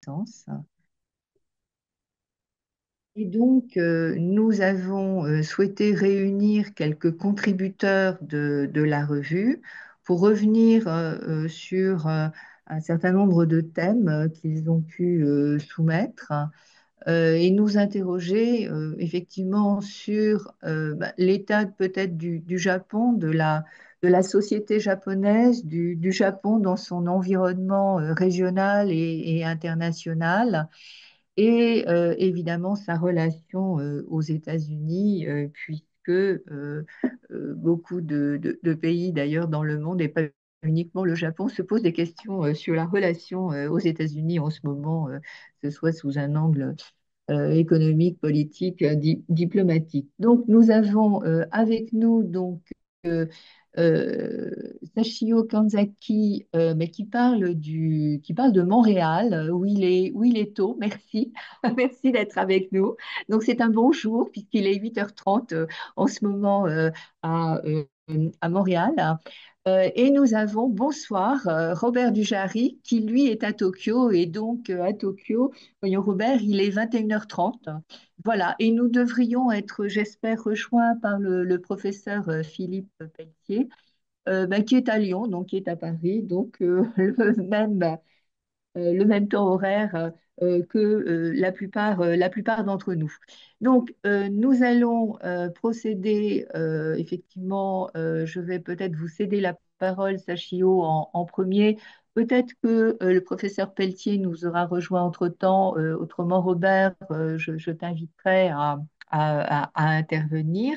distance. Et donc, nous avons souhaité réunir quelques contributeurs de la revue pour revenir sur un certain nombre de thèmes qu'ils ont pu soumettre et nous interroger effectivement sur l'état peut-être du Japon, de la société japonaise, du Japon dans son environnement régional et international et évidemment sa relation aux États-Unis, puisque beaucoup de pays d'ailleurs dans le monde, et pas uniquement le Japon, se posent des questions sur la relation aux États-Unis en ce moment, que ce soit sous un angle économique, politique, diplomatique. Donc nous avons avec nous donc euh, euh, Sachio Kanzaki, mais qui parle de Montréal, où il est tôt. Merci, merci d'être avec nous. Donc c'est un bon jour puisqu'il est 8h30 en ce moment à, euh, à Montréal. Et nous avons, bonsoir, Robert Dujary, qui lui est à Tokyo. Et donc à Tokyo, voyons Robert, il est 21h30. Voilà, et nous devrions être, j'espère, rejoints par le professeur Philippe Pelletier, qui est à Lyon, donc qui est à Paris, donc le même temps horaire que la plupart d'entre nous. Donc, nous allons procéder, effectivement, je vais peut-être vous céder la parole, Sachio, en premier. Peut-être que le professeur Pelletier nous aura rejoint entre-temps. Autrement, Robert, je t'inviterai à intervenir.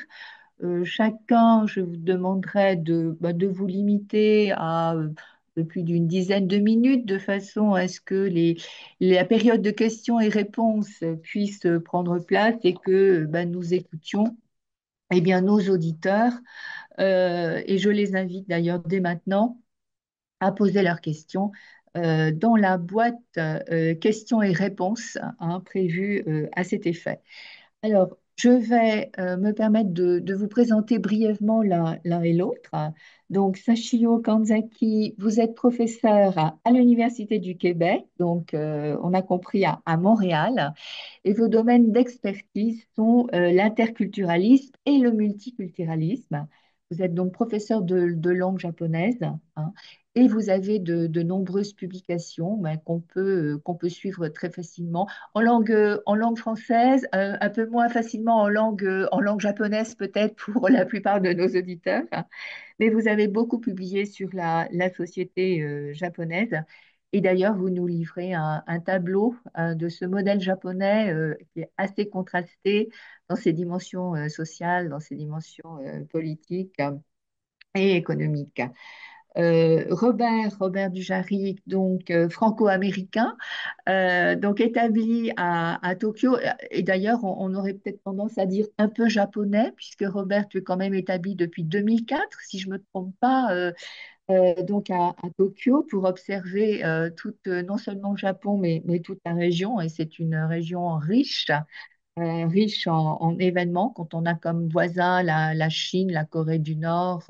Chacun, je vous demanderai de vous limiter à plus d'une dizaine de minutes, de façon à ce que la période de questions et réponses puisse prendre place et que nous écoutions eh bien, nos auditeurs. Et je les invite d'ailleurs dès maintenant à poser leurs questions dans la boîte questions et réponses prévue à cet effet. Alors, je vais me permettre de vous présenter brièvement l'un et l'autre. Donc, Sachio Kanzaki, vous êtes professeur à l'Université du Québec, donc on a compris à Montréal, et vos domaines d'expertise sont l'interculturalisme et le multiculturalisme. Vous êtes donc professeur de langue japonaise, hein, et vous avez de nombreuses publications qu'on peut suivre très facilement en langue française, un peu moins facilement en langue japonaise peut-être pour la plupart de nos auditeurs. Mais vous avez beaucoup publié sur la société japonaise. Et d'ailleurs, vous nous livrez un tableau de ce modèle japonais qui est assez contrasté dans ses dimensions sociales, dans ses dimensions politiques et économiques. Robert Dujary, donc franco-américain, donc établi à Tokyo. Et d'ailleurs, on aurait peut-être tendance à dire un peu japonais, puisque Robert, tu es quand même établi depuis 2004, si je ne me trompe pas, donc à Tokyo, pour observer non seulement le Japon, mais toute la région. Et c'est une région riche en événements, quand on a comme voisin la Chine, la Corée du Nord.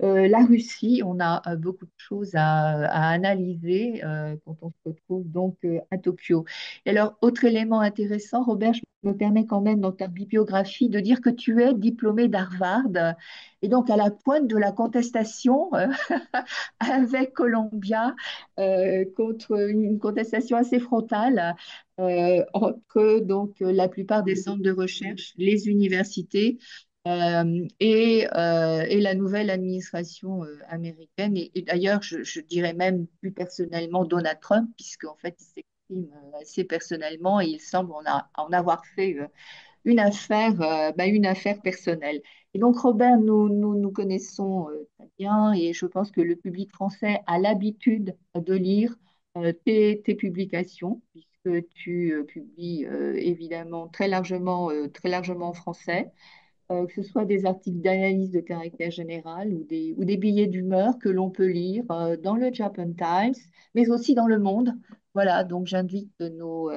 La Russie, on a beaucoup de choses à analyser quand on se retrouve donc à Tokyo. Et alors, autre élément intéressant, Robert, je me permets quand même dans ta bibliographie de dire que tu es diplômé d'Harvard et donc à la pointe de la contestation avec Columbia contre une contestation assez frontale entre donc la plupart des centres de recherche, les universités et la nouvelle administration américaine. Et d'ailleurs, je dirais même plus personnellement Donald Trump, puisqu'en fait, il s'exprime assez personnellement et il semble en avoir fait une affaire personnelle. Et donc, Robert, nous connaissons très bien et je pense que le public français a l'habitude de lire tes publications, puisque tu publies évidemment très largement en français que ce soit des articles d'analyse de caractère général ou des billets d'humeur que l'on peut lire dans le Japan Times, mais aussi dans Le Monde. Voilà, donc j'invite nos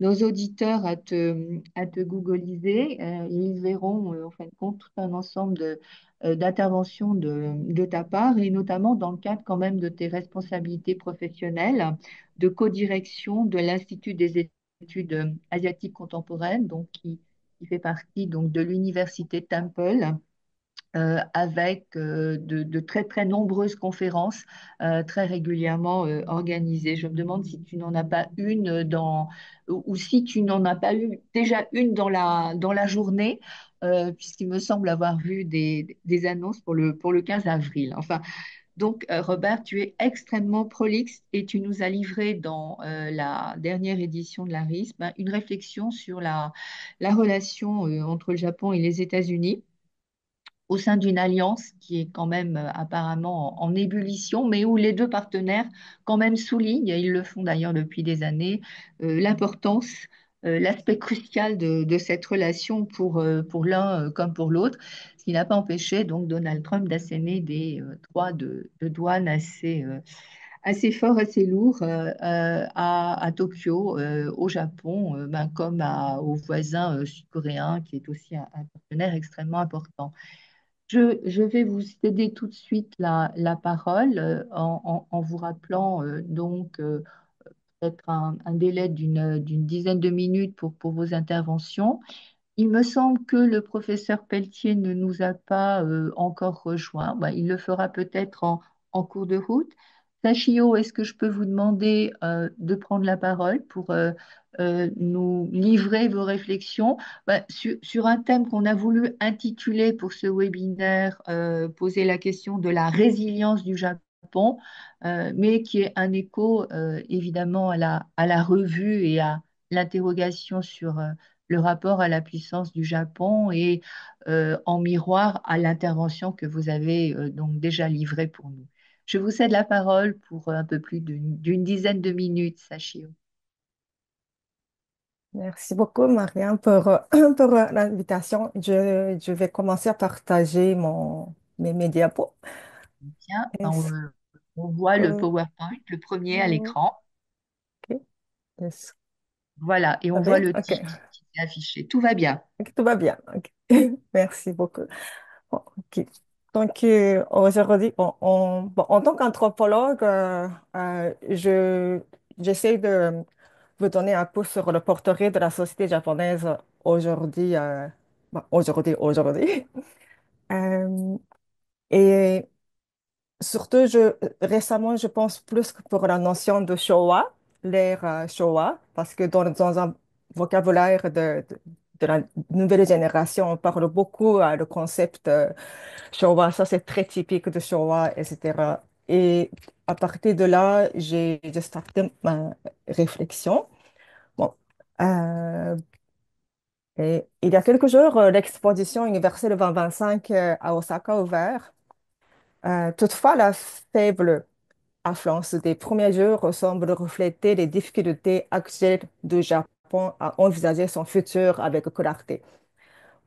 auditeurs à te googliser. Ils verront en fin de compte tout un ensemble d'intervention de ta part, et notamment dans le cadre quand même de tes responsabilités professionnelles de codirection de l'Institut des études asiatiques contemporaines, donc qui fait partie donc de l'Université Temple, avec de très très nombreuses conférences très régulièrement organisées. Je me demande si tu n'en as pas une ou si tu n'en as pas eu déjà une dans la journée, puisqu'il me semble avoir vu des annonces pour le 15 avril. Enfin, donc, Robert, tu es extrêmement prolixe et tu nous as livré dans la dernière édition de la RIS ben, une réflexion sur la relation entre le Japon et les États-Unis au sein d'une alliance qui est quand même apparemment en ébullition, mais où les deux partenaires quand même soulignent, et ils le font d'ailleurs depuis des années, l'importance, l'aspect crucial de cette relation pour l'un comme pour l'autre, ce qui n'a pas empêché donc Donald Trump d'asséner des droits de douane assez forts, assez lourds à Tokyo, au Japon, ben, comme aux voisins sud-coréens, qui est aussi un partenaire extrêmement important. Je vais vous céder tout de suite la parole en vous rappelant peut-être un délai d'une dizaine de minutes pour vos interventions. Il me semble que le professeur Pelletier ne nous a pas encore rejoint. Bah, il le fera peut-être en cours de route. Sachio, est-ce que je peux vous demander de prendre la parole pour nous livrer vos réflexions bah, sur un thème qu'on a voulu intituler pour ce webinaire, poser la question de la résilience du Japon, mais qui est un écho évidemment à la revue et à l'interrogation sur le rapport à la puissance du Japon et en miroir à l'intervention que vous avez donc déjà livrée pour nous. Je vous cède la parole pour un peu plus d'une dizaine de minutes, Sachio. Merci beaucoup, Marianne, pour l'invitation. Je vais commencer à partager mes diapos. Bien, Est-ce on voit le que PowerPoint, le premier à vous... l'écran. ok. Est-ce que Voilà, et ça on va voit bien? le OK. titre qui est affiché. Tout va bien. Ok, tout va bien. OK. Merci beaucoup. Bon, OK. Donc, aujourd'hui, en tant qu'anthropologue, j'essaie de vous donner un peu sur le portrait de la société japonaise aujourd'hui, aujourd'hui. Euh, et surtout, récemment, je pense plus que pour la notion de Showa, l'ère Showa, parce que dans un vocabulaire de la nouvelle génération, on parle beaucoup le concept Showa, ça c'est très typique de Showa, etc. Et à partir de là, j'ai starté ma réflexion. Bon, euh, et il y a quelques jours, l'exposition universelle 2025 à Osaka a ouvert. Toutefois, la faible affluence des premiers jours semble refléter les difficultés actuelles du Japon à envisager son futur avec clarté.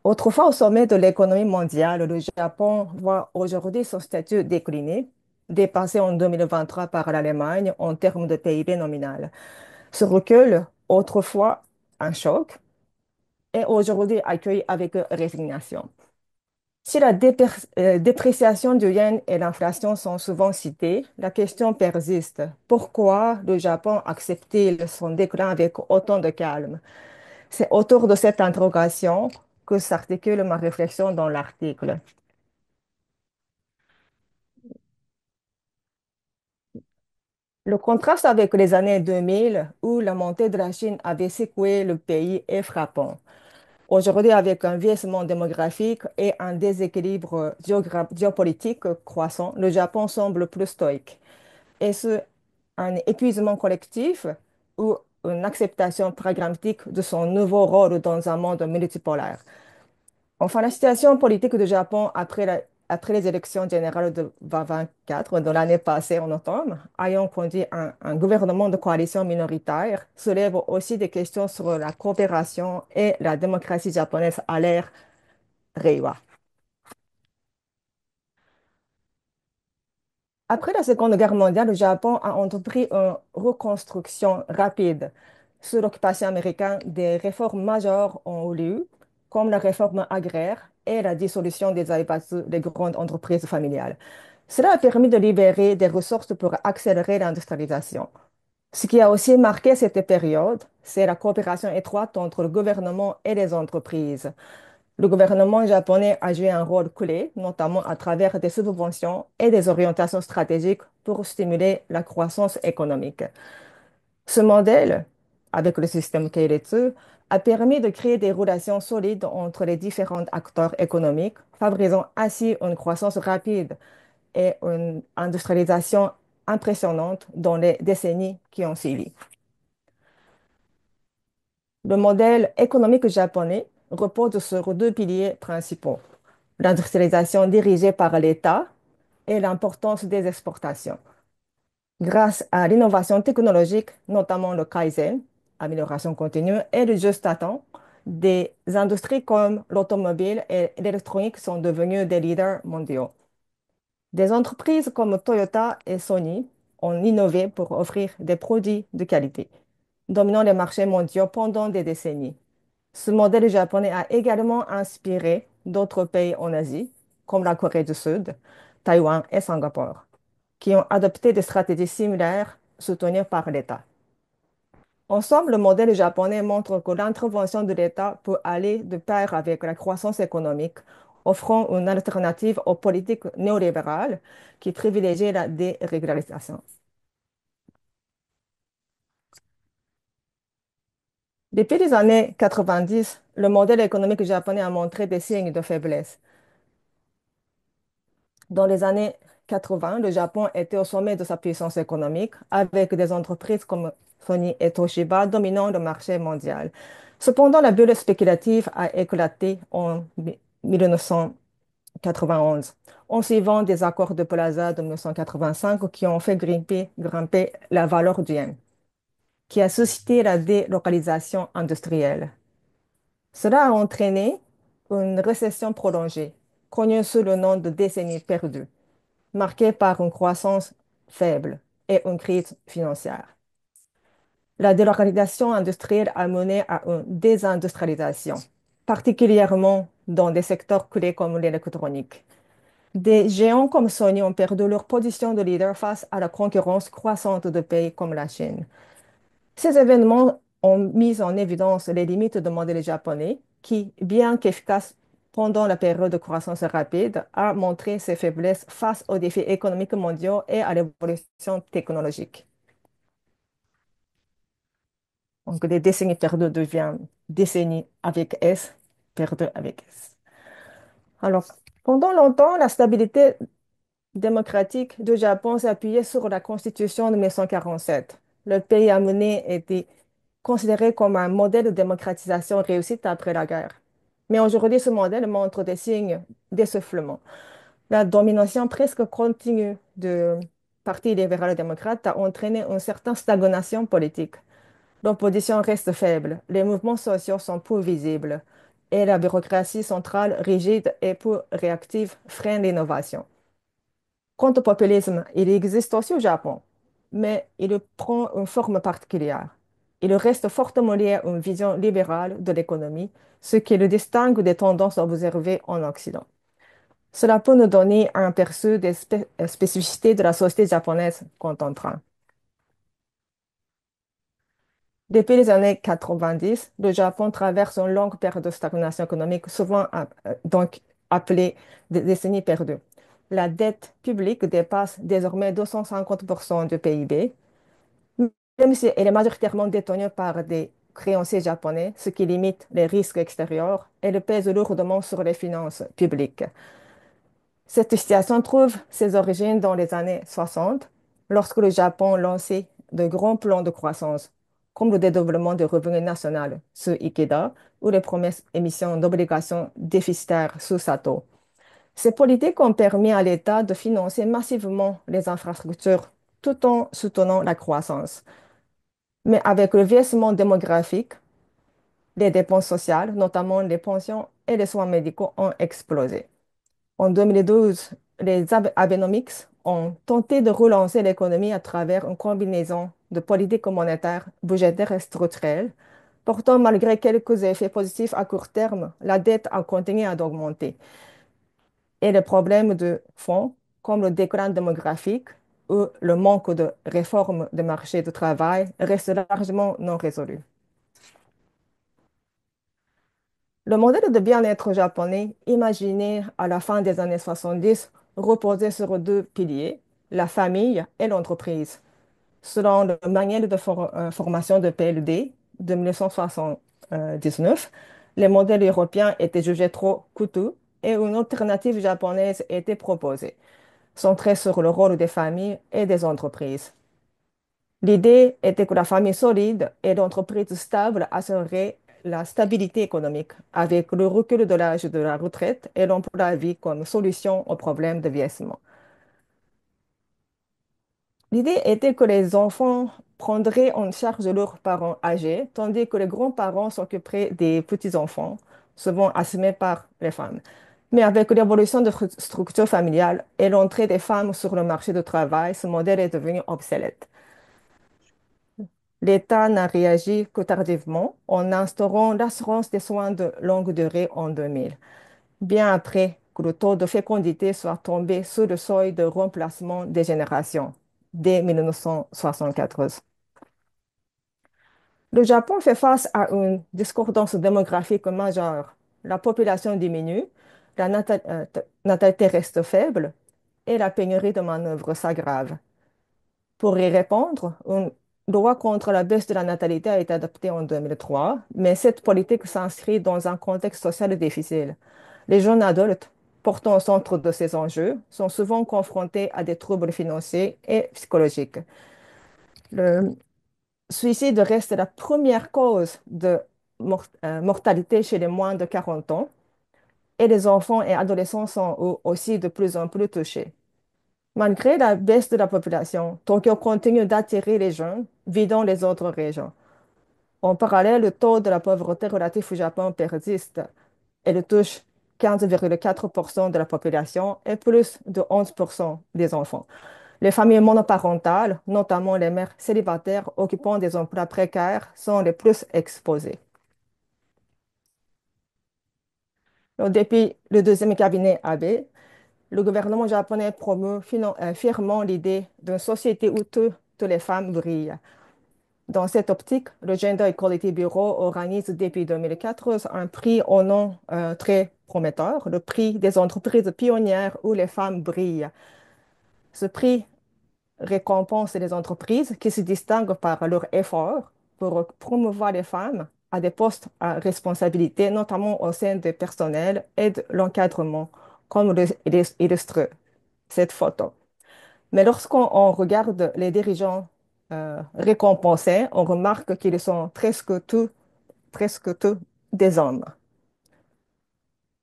Autrefois, au sommet de l'économie mondiale, le Japon voit aujourd'hui son statut décliner, dépassé en 2023 par l'Allemagne en termes de PIB nominal. Ce recul, autrefois un choc, est aujourd'hui accueilli avec résignation. Si la dépréciation du yen et l'inflation sont souvent citées, la question persiste. Pourquoi le Japon accepte-t-il son déclin avec autant de calme? C'est autour de cette interrogation que s'articule ma réflexion dans l'article. Le contraste avec les années 2000, où la montée de la Chine avait secoué le pays, est frappant. Aujourd'hui, avec un vieillissement démographique et un déséquilibre géopolitique croissant, le Japon semble plus stoïque. Est-ce un épuisement collectif ou une acceptation pragmatique de son nouveau rôle dans un monde multipolaire? Enfin, la situation politique du Japon après les élections générales de 2024, de l'année passée en automne, ayant conduit un gouvernement de coalition minoritaire, soulève aussi des questions sur la coopération et la démocratie japonaise à l'ère Reiwa. Après la Seconde Guerre mondiale, le Japon a entrepris une reconstruction rapide. Sous l'occupation américaine, des réformes majeures ont eu lieu, comme la réforme agraire et la dissolution des aibatsu, des grandes entreprises familiales. Cela a permis de libérer des ressources pour accélérer l'industrialisation. Ce qui a aussi marqué cette période, c'est la coopération étroite entre le gouvernement et les entreprises. Le gouvernement japonais a joué un rôle clé, notamment à travers des subventions et des orientations stratégiques pour stimuler la croissance économique. Ce modèle, avec le système Keiretsu, a permis de créer des relations solides entre les différents acteurs économiques, favorisant ainsi une croissance rapide et une industrialisation impressionnante dans les décennies qui ont suivi. Le modèle économique japonais repose sur deux piliers principaux: l'industrialisation dirigée par l'État et l'importance des exportations. Grâce à l'innovation technologique, notamment le Kaizen, amélioration continue, et le juste à temps, des industries comme l'automobile et l'électronique sont devenues des leaders mondiaux. Des entreprises comme Toyota et Sony ont innové pour offrir des produits de qualité, dominant les marchés mondiaux pendant des décennies. Ce modèle japonais a également inspiré d'autres pays en Asie, comme la Corée du Sud, Taïwan et Singapour, qui ont adopté des stratégies similaires soutenues par l'État. Ensemble, le modèle japonais montre que l'intervention de l'État peut aller de pair avec la croissance économique, offrant une alternative aux politiques néolibérales qui privilégient la dérégulation. Depuis les années 90, le modèle économique japonais a montré des signes de faiblesse. Dans les années 80, le Japon était au sommet de sa puissance économique, avec des entreprises comme Sony et Toshiba dominant le marché mondial. Cependant, la bulle spéculative a éclaté en 1991, en suivant des accords de Plaza de 1985 qui ont fait grimper la valeur du yen, qui a suscité la délocalisation industrielle. Cela a entraîné une récession prolongée, connue sous le nom de décennie perdue, marquée par une croissance faible et une crise financière. La délocalisation industrielle a mené à une désindustrialisation, particulièrement dans des secteurs clés comme l'électronique. Des géants comme Sony ont perdu leur position de leader face à la concurrence croissante de pays comme la Chine. Ces événements ont mis en évidence les limites du modèle japonais qui, bien qu'efficace pendant la période de croissance rapide, a montré ses faiblesses face aux défis économiques mondiaux et à l'évolution technologique. Donc, les décennies perdues deviennent décennies avec S, perdues avec S. Alors, pendant longtemps, la stabilité démocratique du Japon s'appuyait sur la Constitution de 1947. Le pays a mené était considéré comme un modèle de démocratisation réussi après la guerre. Mais aujourd'hui, ce modèle montre des signes d'essoufflement. La domination presque continue du Parti libéral-démocrate a entraîné une certaine stagnation politique. L'opposition reste faible, les mouvements sociaux sont peu visibles et la bureaucratie centrale rigide et peu réactive freine l'innovation. Quant au populisme, il existe aussi au Japon, mais il prend une forme particulière. Il reste fortement lié à une vision libérale de l'économie, ce qui le distingue des tendances observées en Occident. Cela peut nous donner un aperçu des spécificités de la société japonaise contemporaine. Depuis les années 90, le Japon traverse une longue période de stagnation économique, souvent donc appelée des décennies perdues. La dette publique dépasse désormais 250% du PIB, même si elle est majoritairement détenue par des créanciers japonais, ce qui limite les risques extérieurs et le pèse lourdement sur les finances publiques. Cette situation trouve ses origines dans les années 60, lorsque le Japon lançait de grands plans de croissance, comme le développement du revenu national sous Ikeda ou les premières émissions d'obligations déficitaires sous Sato. Ces politiques ont permis à l'État de financer massivement les infrastructures tout en soutenant la croissance. Mais avec le vieillissement démographique, les dépenses sociales, notamment les pensions et les soins médicaux, ont explosé. En 2012, les Abenomics ont tenté de relancer l'économie à travers une combinaison de politiques monétaires, budgétaires et structurelles Pourtant, malgré quelques effets positifs à court terme, la dette a continué à augmenter. Et les problèmes de fond, comme le déclin démographique ou le manque de réforme du marché du travail, restent largement non résolus. Le modèle de bien-être japonais, imaginé à la fin des années 70, reposait sur deux piliers, la famille et l'entreprise. Selon le manuel de formation de PLD de 1979, les modèles européens étaient jugés trop coûteux et une alternative japonaise était proposée, centrée sur le rôle des familles et des entreprises. L'idée était que la famille solide et l'entreprise stable assureraient la stabilité économique, avec le recul de l'âge de la retraite et l'emploi à vie comme solution aux problèmes de vieillissement. L'idée était que les enfants prendraient en charge leurs parents âgés, tandis que les grands-parents s'occuperaient des petits-enfants, souvent assumés par les femmes. Mais avec l'évolution de structures familiales et l'entrée des femmes sur le marché du travail, ce modèle est devenu obsolète. L'État n'a réagi que tardivement en instaurant l'assurance des soins de longue durée en 2000, bien après que le taux de fécondité soit tombé sous le seuil de remplacement des générations, dès 1974. Le Japon fait face à une discordance démographique majeure. La population diminue, la natalité reste faible et la pénurie de main-d'œuvre s'aggrave. Pour y répondre, une loi contre la baisse de la natalité a été adoptée en 2003, mais cette politique s'inscrit dans un contexte social difficile. Les jeunes adultes, portant au centre de ces enjeux, sont souvent confrontés à des troubles financiers et psychologiques. Le suicide reste la première cause de mortalité chez les moins de 40 ans et les enfants et adolescents sont eux aussi de plus en plus touchés. Malgré la baisse de la population, Tokyo continue d'attirer les jeunes, vidant les autres régions. En parallèle, le taux de la pauvreté relatif au Japon persiste. Elle touche 15,4% de la population et plus de 11% des enfants. Les familles monoparentales, notamment les mères célibataires occupant des emplois précaires, sont les plus exposées. Depuis le deuxième cabinet Abe, le gouvernement japonais promeut fièrement l'idée d'une société où toutes les femmes brillent. Dans cette optique, le Gender Equality Bureau organise depuis 2014 un prix au nom très prometteur, le prix des entreprises pionnières où les femmes brillent. Ce prix récompense les entreprises qui se distinguent par leur effort pour promouvoir les femmes à des postes à responsabilité, notamment au sein du personnel et de l'encadrement, comme illustre cette photo. Mais lorsqu'on regarde les dirigeants récompensés, on remarque qu'ils sont presque tous des hommes.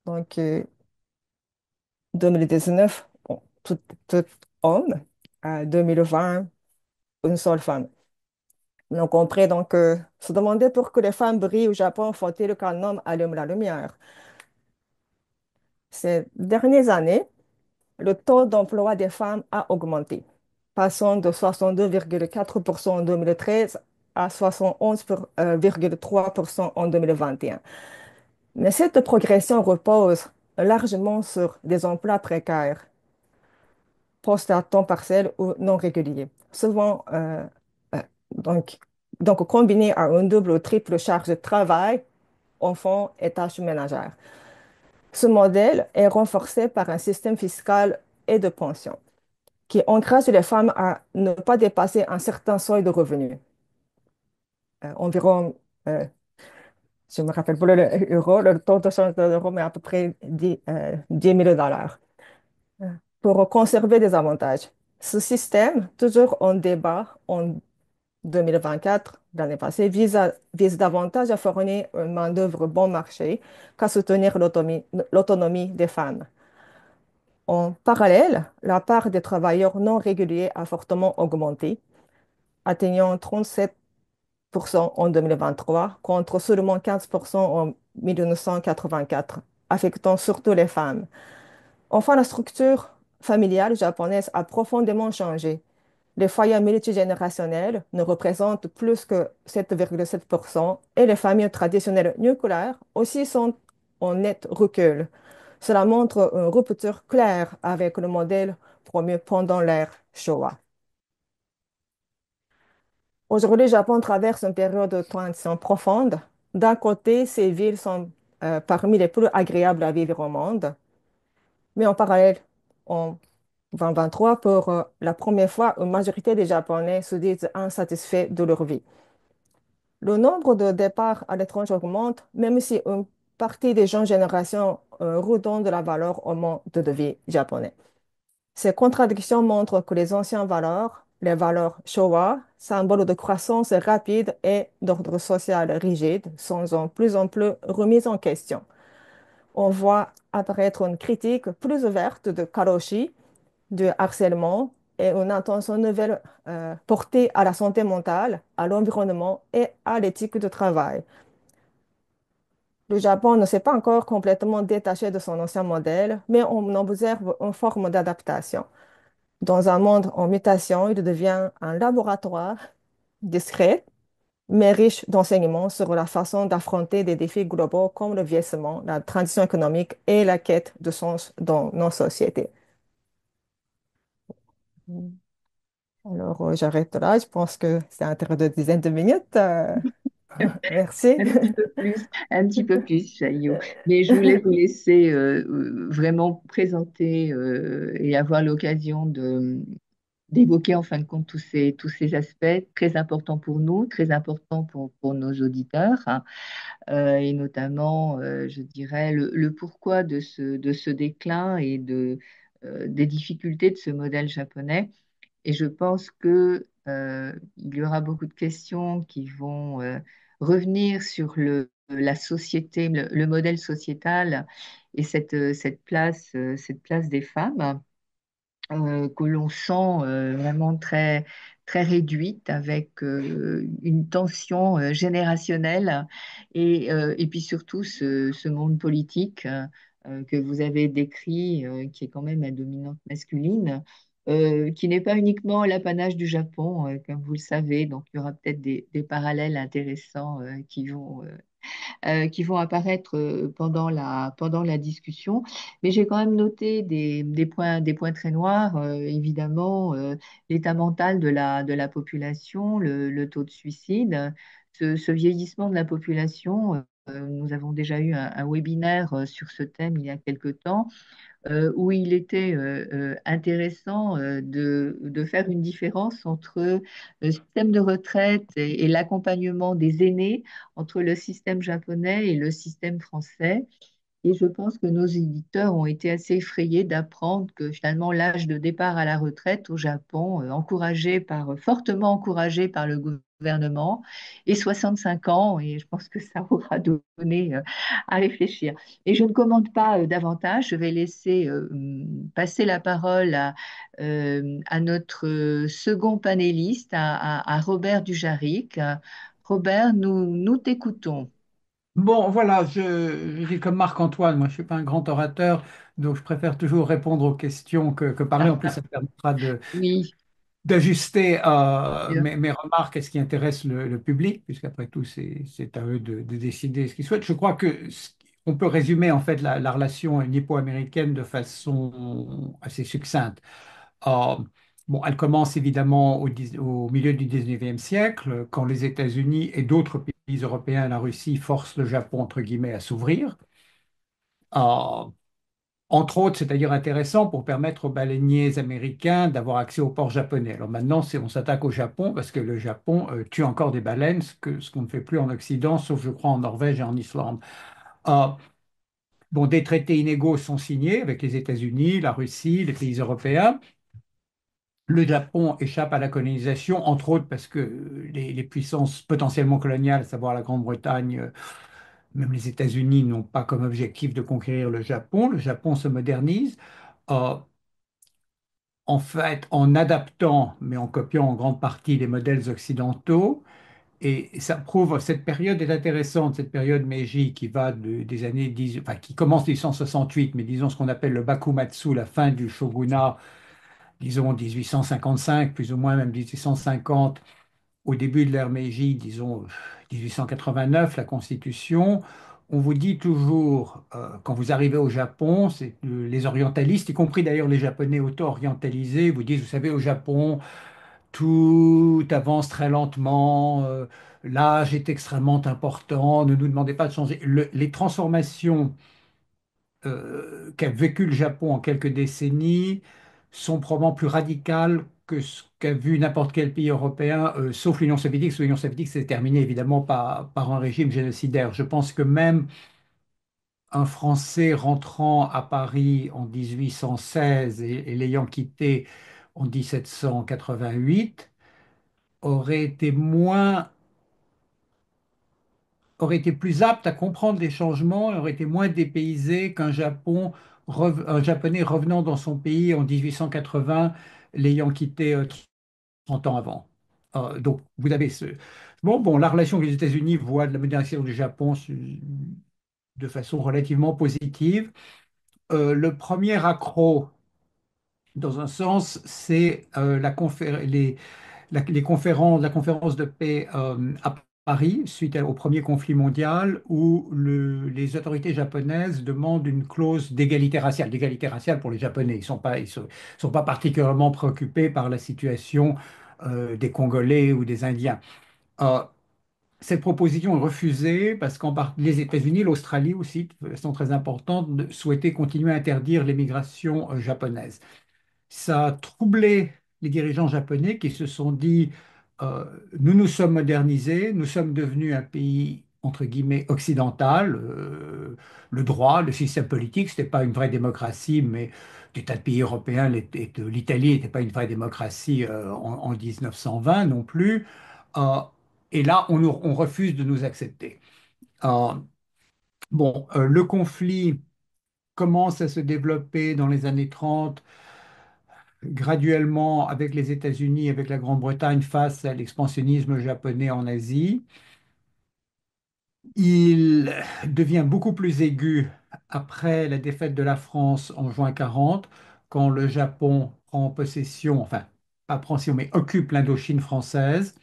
Donc, 2019, bon, tout homme, 2020, une seule femme. Donc, on pourrait donc se demander pour que les femmes brillent au Japon, faut-il qu'un homme allume la lumière? Ces dernières années, le taux d'emploi des femmes a augmenté, passant de 62,4% en 2013 à 71,3% en 2021. Mais cette progression repose largement sur des emplois précaires, postes à temps partiel ou non réguliers, souvent euh, donc, donc combinés à une double ou triple charge de travail, enfants et tâches ménagères. Ce modèle est renforcé par un système fiscal et de pension qui encourage les femmes à ne pas dépasser un certain seuil de revenus, environ, je me rappelle pas l'euro, le taux de change de l'euro, mais à peu près 10 000 dollars, pour conserver des avantages. Ce système, toujours en débat en 2024, l'année passée, vise davantage à fournir une main-d'œuvre bon marché qu'à soutenir l'autonomie des femmes. En parallèle, la part des travailleurs non réguliers a fortement augmenté, atteignant 37% en 2023 contre seulement 15% en 1984, affectant surtout les femmes. Enfin, la structure familiale japonaise a profondément changé. Les foyers multigénérationnels ne représentent plus que 7,7% et les familles traditionnelles nucléaires aussi sont en net recul. Cela montre une rupture claire avec le modèle promu pendant l'ère Showa. Aujourd'hui, le Japon traverse une période de transition profonde. D'un côté, ces villes sont parmi les plus agréables à vivre au monde, mais en parallèle, en 2023, pour la première fois, une majorité des Japonais se disent insatisfaits de leur vie. Le nombre de départs à l'étranger augmente, même si une partie des jeunes générations redonnent de la valeur au mode de vie japonais. Ces contradictions montrent que les anciennes valeurs, les valeurs Showa, symboles de croissance rapide et d'ordre social rigide, sont de plus en plus remises en question. On voit apparaître une critique plus ouverte de Karoshi, du harcèlement et une intention nouvelle portée à la santé mentale, à l'environnement et à l'éthique de travail. Le Japon ne s'est pas encore complètement détaché de son ancien modèle, mais on observe une forme d'adaptation. Dans un monde en mutation, il devient un laboratoire discret, mais riche d'enseignements sur la façon d'affronter des défis globaux comme le vieillissement, la transition économique et la quête de sens dans nos sociétés. Alors, j'arrête là. Je pense que c'est un tour de dizaine de minutes. Merci. Un petit peu plus, un petit peu plus, Chaillot. Mais je voulais vous laisser vraiment présenter et avoir l'occasion d'évoquer en fin de compte tous ces aspects très importants pour nous, très importants pour nos auditeurs, hein, et notamment, je dirais, le pourquoi de ce déclin et des difficultés de ce modèle japonais. Et je pense que, il y aura beaucoup de questions qui vont revenir sur la société, le modèle sociétal et cette place des femmes que l'on sent vraiment très réduite avec une tension générationnelle et puis surtout ce monde politique que vous avez décrit, qui est quand même à dominante masculine, qui n'est pas uniquement l'apanage du Japon, comme vous le savez. Donc il y aura peut-être des parallèles intéressants qui vont apparaître pendant la discussion. Mais j'ai quand même noté des points très noirs, évidemment, l'état mental de la population, le taux de suicide, ce vieillissement de la population. Nous avons déjà eu un webinaire sur ce thème il y a quelque temps où il était intéressant de faire une différence entre le système de retraite et l'accompagnement des aînés, entre le système japonais et le système français. Et je pense que nos éditeurs ont été assez effrayés d'apprendre que finalement l'âge de départ à la retraite au Japon, fortement encouragé par le gouvernement, est 65 ans. Et je pense que ça aura donné à réfléchir. Et je ne commande pas davantage. Je vais laisser passer la parole à notre second panéliste, à Robert Dujaric. Robert, nous t'écoutons. Bon, voilà, je dis comme Marc-Antoine, moi je ne suis pas un grand orateur, donc je préfère toujours répondre aux questions que parler. En plus, ça permettra Oui. d'ajuster Bien. mes remarques à ce qui intéresse le public, puisqu'après tout, c'est à eux de décider ce qu'ils souhaitent. Je crois que on peut résumer en fait la relation nippo-américaine de façon assez succincte. Euh, bon, elle commence évidemment au milieu du 19e siècle, quand les États-Unis et d'autres pays européens, la Russie, forcent le Japon, entre guillemets, à s'ouvrir. Euh, Entre autres, c'est d'ailleurs intéressant pour permettre aux baleiniers américains d'avoir accès aux ports japonais. Alors maintenant, on s'attaque au Japon parce que le Japon tue encore des baleines, ce qu'on ne fait plus en Occident, sauf je crois en Norvège et en Islande. Euh, bon, des traités inégaux sont signés avec les États-Unis, la Russie, les pays européens. Le Japon échappe à la colonisation, entre autres parce que les puissances potentiellement coloniales, à savoir la Grande-Bretagne, même les États-Unis, n'ont pas comme objectif de conquérir le Japon. Le Japon se modernise. Euh, en fait, en adaptant, mais en copiant en grande partie les modèles occidentaux. Et ça prouve, cette période est intéressante, cette période Meiji qui va des années 10, enfin, qui commence en 1868, mais disons ce qu'on appelle le Bakumatsu, la fin du shogunat disons 1855, plus ou moins même 1850, au début de l'ère Meiji, disons 1889, la Constitution, on vous dit toujours, quand vous arrivez au Japon, c'est les orientalistes, y compris d'ailleurs les Japonais auto-orientalisés, vous disent, vous savez, au Japon, tout avance très lentement, l'âge est extrêmement important, ne nous demandez pas de changer. Les transformations qu'a vécu le Japon en quelques décennies sont probablement plus radicales que ce qu'a vu n'importe quel pays européen, sauf l'Union soviétique. Parce que l'Union soviétique s'est terminée évidemment par un régime génocidaire. Je pense que même un Français rentrant à Paris en 1816 et l'ayant quitté en 1788 aurait été moins aurait été plus apte à comprendre les changements et aurait été moins dépaysé un Japonais revenant dans son pays en 1880, l'ayant quitté 30 ans avant. Donc, vous avez ce... Bon, la relation avec les États-Unis voit de la modernisation du Japon de façon relativement positive. Le premier accroc, dans un sens, c'est la conférence de paix à Paris, suite au premier conflit mondial, où les autorités japonaises demandent une clause d'égalité raciale pour les Japonais. Ils sont pas particulièrement préoccupés par la situation des Congolais ou des Indiens. Euh, cette proposition est refusée parce les États-Unis, l'Australie aussi, de façon très importante, souhaitaient continuer à interdire l'émigration japonaise. Ça a troublé les dirigeants japonais qui se sont dit, euh, nous nous sommes modernisés, nous sommes devenus un pays entre guillemets occidental. Le droit, le système politique, ce n'était pas une vraie démocratie, mais des tas de pays européens, l'Italie n'était pas une vraie démocratie en 1920 non plus. Euh, et là, on refuse de nous accepter. Euh, le conflit commence à se développer dans les années 30 graduellement avec les États-Unis, avec la Grande-Bretagne face à l'expansionnisme japonais en Asie. Il devient beaucoup plus aigu après la défaite de la France en juin 40, quand le Japon prend possession, enfin, pas prend possession, mais occupe l'Indochine française,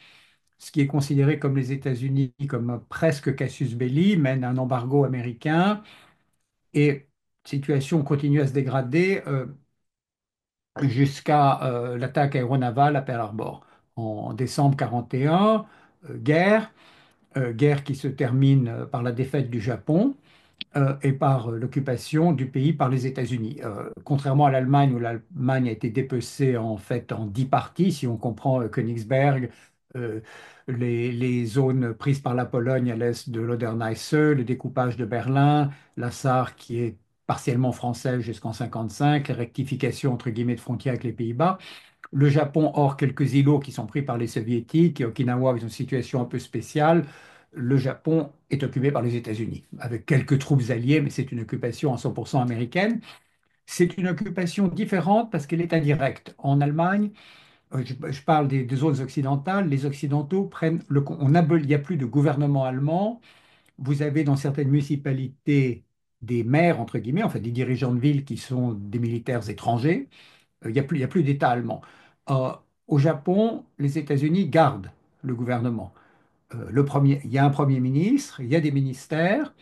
ce qui est considéré comme les États-Unis comme presque casus belli, mène à un embargo américain et la situation continue à se dégrader. Jusqu'à l'attaque aéronavale à Pearl Harbor. En décembre 41, guerre, guerre qui se termine par la défaite du Japon et par l'occupation du pays par les États-Unis. Contrairement à l'Allemagne, où l'Allemagne a été dépecée en fait en 10 parties, si on comprend Königsberg, euh, les zones prises par la Pologne à l'est de l'Oderneisse, le découpage de Berlin, la Sarre qui est partiellement française jusqu'en 55, la rectification entre guillemets de frontières avec les Pays-Bas. Le Japon, hors quelques îlots qui sont pris par les Soviétiques, et Okinawa avec une situation un peu spéciale, le Japon est occupé par les États-Unis, avec quelques troupes alliées, mais c'est une occupation à 100% américaine. C'est une occupation différente parce qu'elle est indirecte. En Allemagne, je parle des zones occidentales, les Occidentaux prennent il n'y a plus de gouvernement allemand. Vous avez dans certaines municipalités des maires, entre guillemets, enfin des dirigeants de ville qui sont des militaires étrangers. Il y a plus d'État allemand. Euh, Au Japon, les États-Unis gardent le gouvernement. Il y a un premier ministre, il y a des ministères.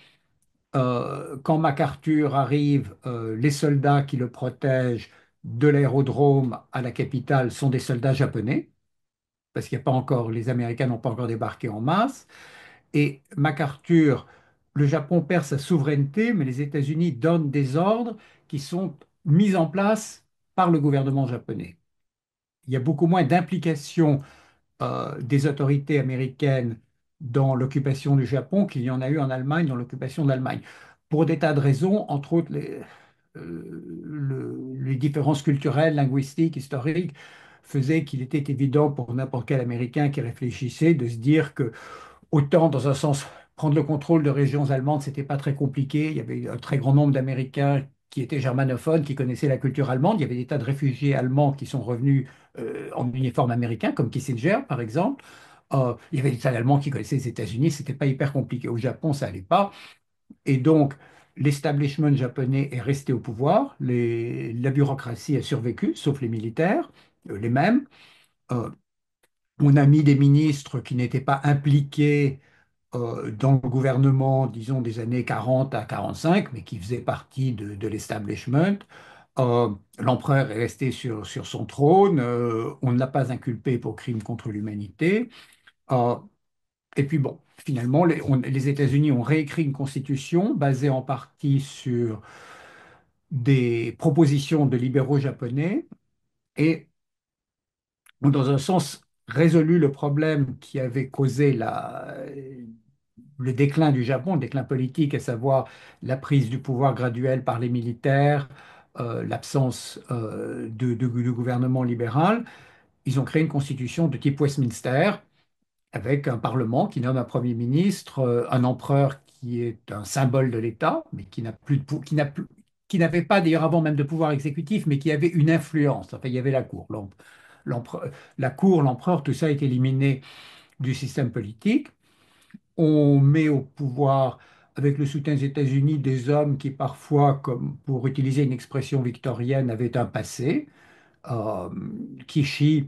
Quand MacArthur arrive, les soldats qui le protègent de l'aérodrome à la capitale sont des soldats japonais, parce qu'il n'y a pas encore, les Américains n'ont pas encore débarqué en masse. Et MacArthur, le Japon perd sa souveraineté, mais les États-Unis donnent des ordres qui sont mis en place par le gouvernement japonais. Il y a beaucoup moins d'implication des autorités américaines dans l'occupation du Japon qu'il y en a eu en Allemagne dans l'occupation de l'Allemagne. Pour des tas de raisons, entre autres les différences culturelles, linguistiques, historiques, faisaient qu'il était évident pour n'importe quel Américain qui réfléchissait de se dire que autant dans un sens, prendre le contrôle de régions allemandes, c'était pas très compliqué. Il y avait un très grand nombre d'Américains qui étaient germanophones, qui connaissaient la culture allemande. Il y avait des tas de réfugiés allemands qui sont revenus en uniforme américain, comme Kissinger, par exemple. Il y avait des tas d'Allemands qui connaissaient les États-Unis. C'était pas hyper compliqué. Au Japon, ça allait pas. Et donc, l'establishment japonais est resté au pouvoir, la bureaucratie a survécu, sauf les militaires, les mêmes. Euh, on a mis des ministres qui n'étaient pas impliqués dans le gouvernement, disons, des années 40 à 45, mais qui faisaient partie de l'establishment. L'empereur est resté sur son trône, on ne l'a pas inculpé pour crime contre l'humanité. Euh, et puis bon, finalement, les États-Unis ont réécrit une constitution basée en partie sur des propositions de libéraux japonais et ont, dans un sens, résolu le problème qui avait causé le déclin du Japon, le déclin politique, à savoir la prise du pouvoir graduelle par les militaires, l'absence de gouvernement libéral. Ils ont créé une constitution de type Westminster avec un parlement qui nomme un premier ministre, un empereur qui est un symbole de l'État, mais qui n'a plus de qui n'avait pas d'ailleurs avant même de pouvoir exécutif, mais qui avait une influence. Enfin, il y avait la cour, l'empereur, la cour, l'empereur, tout ça est éliminé du système politique. On met au pouvoir, avec le soutien des États-Unis, des hommes qui parfois, comme pour utiliser une expression victorienne, avaient un passé. Euh, Kishi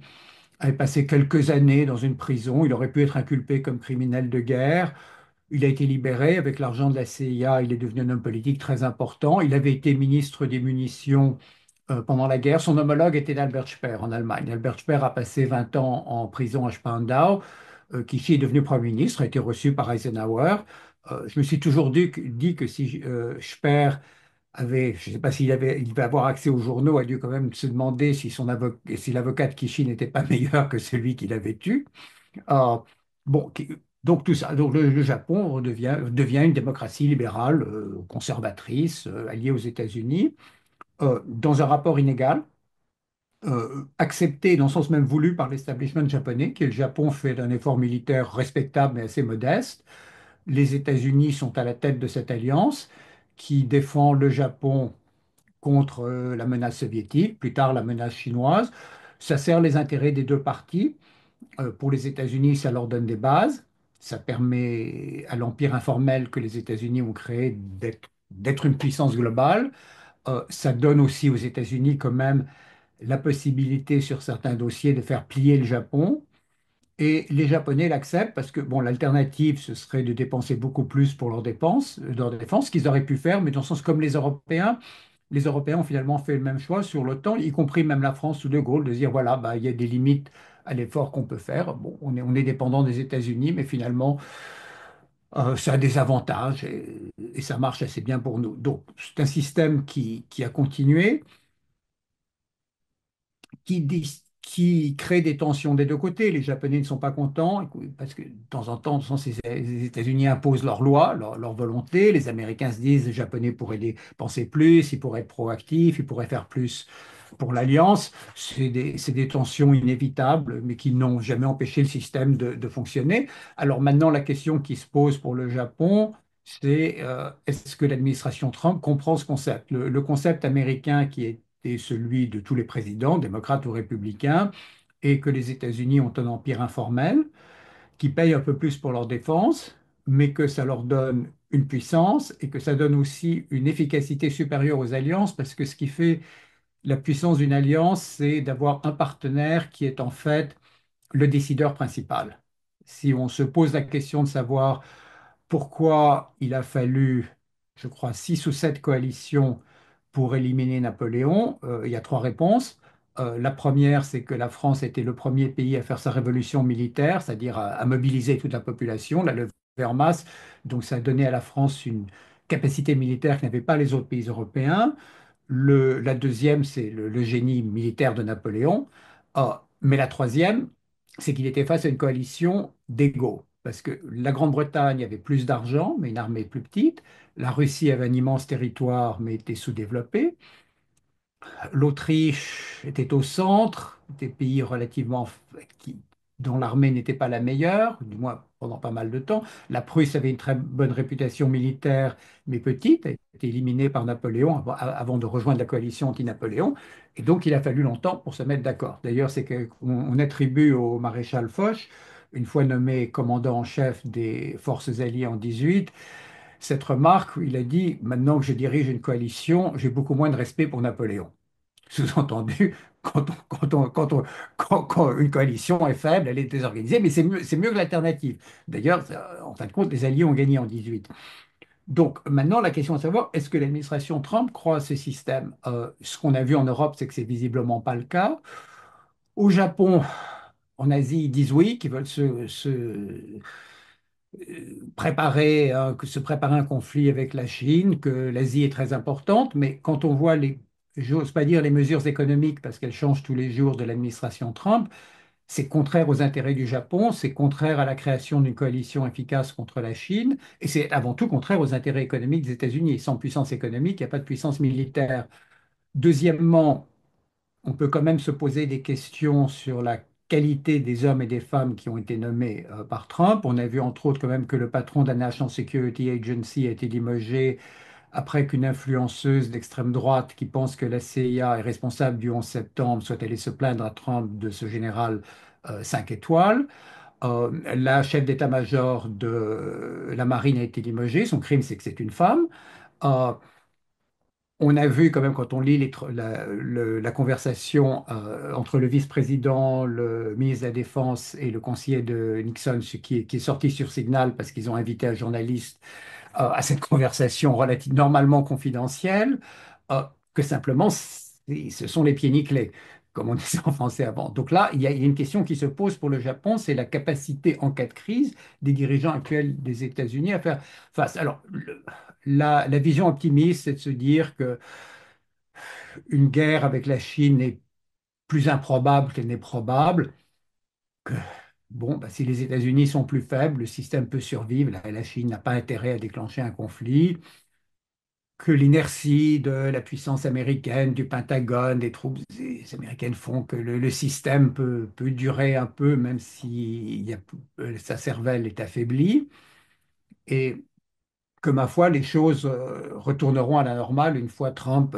avait passé quelques années dans une prison. Il aurait pu être inculpé comme criminel de guerre. Il a été libéré avec l'argent de la CIA. Il est devenu un homme politique très important. Il avait été ministre des munitions pendant la guerre. Son homologue était Albert Speer en Allemagne. Albert Speer a passé 20 ans en prison à Spandau. Kishi est devenu Premier ministre, a été reçu par Eisenhower. Je me suis toujours dit que si Speer avait, je ne sais pas il devait avoir accès aux journaux, a dû quand même se demander si l'avocat de Kishi n'était pas meilleur que celui qu'il avait eu. Euh, bon, donc tout ça, donc le Japon devient une démocratie libérale, conservatrice, alliée aux États-Unis, dans un rapport inégal, accepté, dans le sens même voulu par l'establishment japonais, qui est le Japon fait d'un effort militaire respectable mais assez modeste. Les États-Unis sont à la tête de cette alliance qui défend le Japon contre la menace soviétique, plus tard la menace chinoise. Ça sert les intérêts des deux parties. Pour les États-Unis, ça leur donne des bases. Ça permet à l'empire informel que les États-Unis ont créé d'être une puissance globale. Ça donne aussi aux États-Unis quand même la possibilité sur certains dossiers de faire plier le Japon. Et les Japonais l'acceptent parce que bon, l'alternative, ce serait de dépenser beaucoup plus pour leurs dépenses, leur défense, ce qu'ils auraient pu faire, mais dans le sens comme les Européens ont finalement fait le même choix sur l'OTAN, y compris même la France sous De Gaulle, de dire voilà, bah, il y a des limites à l'effort qu'on peut faire. Bon, on est dépendant des États-Unis, mais finalement, ça a des avantages et ça marche assez bien pour nous. Donc, c'est un système qui a continué qui crée des tensions des deux côtés. Les Japonais ne sont pas contents parce que de temps en temps, les États-Unis imposent leurs lois, leur volonté. Les Américains se disent les Japonais pourraient penser plus, ils pourraient être proactifs, ils pourraient faire plus pour l'Alliance. C'est des tensions inévitables, mais qui n'ont jamais empêché le système de fonctionner. Alors maintenant, la question qui se pose pour le Japon, c'est est-ce que l'administration Trump comprend ce concept? Le concept américain qui est celui de tous les présidents, démocrates ou républicains, et que les États-Unis ont un empire informel qui paye un peu plus pour leur défense, mais que ça leur donne une puissance et que ça donne aussi une efficacité supérieure aux alliances, parce que ce qui fait la puissance d'une alliance, c'est d'avoir un partenaire qui est en fait le décideur principal. Si on se pose la question de savoir pourquoi il a fallu, je crois, 6 ou 7 coalitions pour éliminer Napoléon, il y a 3 réponses. La première, c'est que la France était le premier pays à faire sa révolution militaire, c'est-à-dire à mobiliser toute la population, la lever en masse. Donc ça a donné à la France une capacité militaire que n'avaient pas les autres pays européens. La deuxième, c'est le génie militaire de Napoléon. Mais la troisième, c'est qu'il était face à une coalition d'égaux. Parce que la Grande-Bretagne avait plus d'argent, mais une armée plus petite. La Russie avait un immense territoire, mais était sous-développée. L'Autriche était au centre, des pays dont l'armée n'était pas la meilleure, du moins pendant pas mal de temps. La Prusse avait une très bonne réputation militaire, mais petite, a été éliminée par Napoléon avant de rejoindre la coalition anti-Napoléon. Et donc, il a fallu longtemps pour se mettre d'accord. D'ailleurs, c'est qu'on attribue au maréchal Foch, une fois nommé commandant en chef des forces alliées en 18, cette remarque où il a dit, maintenant que je dirige une coalition, j'ai beaucoup moins de respect pour Napoléon. Sous-entendu, quand une coalition est faible, elle est désorganisée, mais c'est mieux que l'alternative. D'ailleurs, en fin de compte, les Alliés ont gagné en 18. Donc maintenant, la question est de savoir, est-ce que l'administration Trump croit à ce système? Ce qu'on a vu en Europe, c'est que c'est visiblement pas le cas. Au Japon, en Asie, ils disent oui, qu'ils veulent se préparer un conflit avec la Chine, que l'Asie est très importante, mais quand on voit j'ose pas dire les mesures économiques parce qu'elles changent tous les jours de l'administration Trump, c'est contraire aux intérêts du Japon, c'est contraire à la création d'une coalition efficace contre la Chine, et c'est avant tout contraire aux intérêts économiques des États-Unis. Sans puissance économique, il n'y a pas de puissance militaire. Deuxièmement, on peut quand même se poser des questions sur la qualité des hommes et des femmes qui ont été nommés par Trump. On a vu entre autres quand même que le patron de la National Security Agency a été limogé après qu'une influenceuse d'extrême droite qui pense que la CIA est responsable du 11 septembre soit allée se plaindre à Trump de ce général 5 étoiles. La chef d'état-major de la marine a été limogée. Son crime, c'est que c'est une femme. Euh, on a vu quand même quand on lit la conversation entre le vice-président, le ministre de la Défense et le conseiller de Nixon, qui est sorti sur Signal parce qu'ils ont invité un journaliste à cette conversation normalement confidentielle, que simplement ce sont les pieds nickelés, comme on disait en français avant. Donc là, il y a une question qui se pose pour le Japon, c'est la capacité en cas de crise des dirigeants actuels des États-Unis à faire face. Alors, la vision optimiste, c'est de se dire que une guerre avec la Chine est plus improbable qu'elle n'est probable. Que, bon, bah, si les États-Unis sont plus faibles, le système peut survivre. La Chine n'a pas intérêt à déclencher un conflit. Que l'inertie de la puissance américaine, du Pentagone, des troupes américaines font que le système peut durer un peu, même si sa cervelle est affaiblie. Et que ma foi, les choses retourneront à la normale une fois que Trump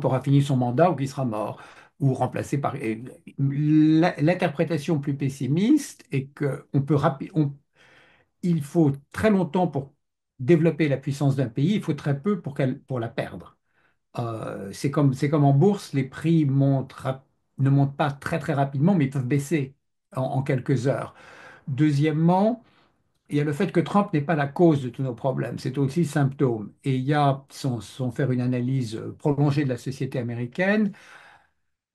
aura fini son mandat ou qu'il sera mort ou remplacé par. Et l'interprétation plus pessimiste est que il faut très longtemps pour développer la puissance d'un pays, il faut très peu pour la perdre. C'est comme en bourse, les prix ne montent pas très très rapidement, mais ils peuvent baisser en quelques heures. Deuxièmement, il y a le fait que Trump n'est pas la cause de tous nos problèmes, c'est aussi symptôme. Et il y a, sans faire une analyse prolongée de la société américaine,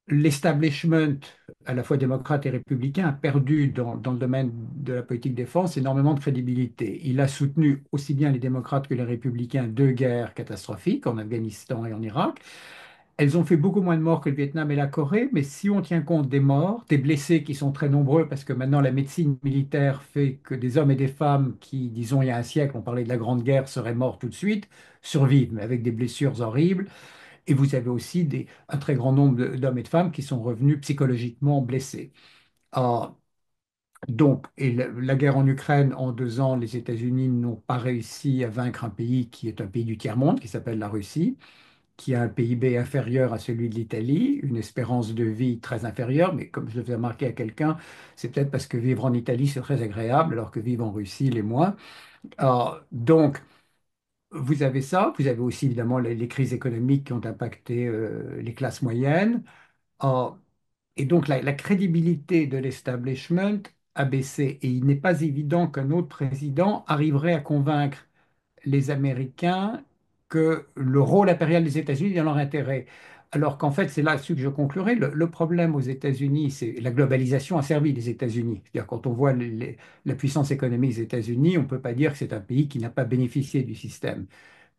l'establishment, à la fois démocrate et républicain, a perdu dans le domaine de la politique défense énormément de crédibilité. Il a soutenu aussi bien les démocrates que les républicains deux guerres catastrophiques en Afghanistan et en Irak. Elles ont fait beaucoup moins de morts que le Vietnam et la Corée, mais si on tient compte des morts, des blessés qui sont très nombreux, parce que maintenant la médecine militaire fait que des hommes et des femmes qui, disons, il y a un siècle, on parlait de la Grande Guerre, seraient morts tout de suite, survivent, mais avec des blessures horribles. Et vous avez aussi un très grand nombre d'hommes et de femmes qui sont revenus psychologiquement blessés. Ah, donc, et la guerre en Ukraine, en 2 ans, les États-Unis n'ont pas réussi à vaincre un pays qui est un pays du tiers-monde, qui s'appelle la Russie, qui a un PIB inférieur à celui de l'Italie, une espérance de vie très inférieure, mais comme je le fais remarquer à quelqu'un, c'est peut-être parce que vivre en Italie, c'est très agréable, alors que vivre en Russie, l'est moins. Donc, vous avez ça, vous avez aussi évidemment les crises économiques qui ont impacté les classes moyennes. Euh, et donc la crédibilité de l'establishment a baissé. Et il n'est pas évident qu'un autre président arriverait à convaincre les Américains que le rôle impérial des États-Unis est dans leur intérêt. Alors qu'en fait, c'est là-dessus que je conclurai. Le problème aux États-Unis, c'est la globalisation a servi les États-Unis. C'est-à-dire quand on voit la puissance économique des États-Unis, on ne peut pas dire que c'est un pays qui n'a pas bénéficié du système.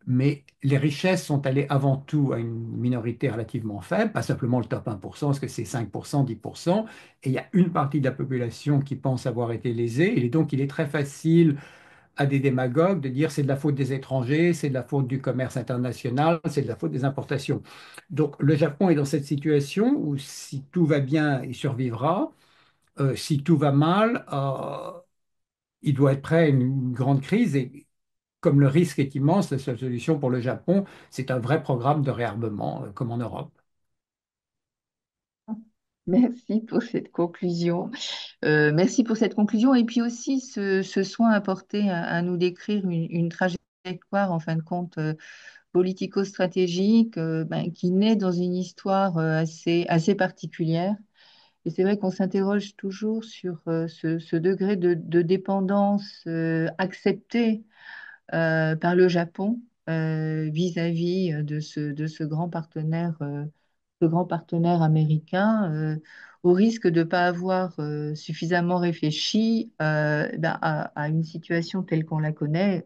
Mais les richesses sont allées avant tout à une minorité relativement faible, pas simplement le top 1%, parce que c'est 5%, 10%, et il y a une partie de la population qui pense avoir été lésée, et donc il est très facile à des démagogues de dire c'est de la faute des étrangers, c'est de la faute du commerce international, c'est de la faute des importations. Donc le Japon est dans cette situation où si tout va bien, il survivra, si tout va mal, il doit être prêt à une grande crise, et comme le risque est immense, la seule solution pour le Japon, c'est un vrai programme de réarmement, comme en Europe. Merci pour cette conclusion. Merci pour cette conclusion et puis aussi ce soin apporté à nous décrire une trajectoire, en fin de compte, politico-stratégique, ben, qui naît dans une histoire assez particulière. Et c'est vrai qu'on s'interroge toujours sur ce degré de dépendance accepté par le Japon vis-à-vis de ce ce grand partenaire américain, au risque de ne pas avoir suffisamment réfléchi ben, à une situation telle qu'on la connaît,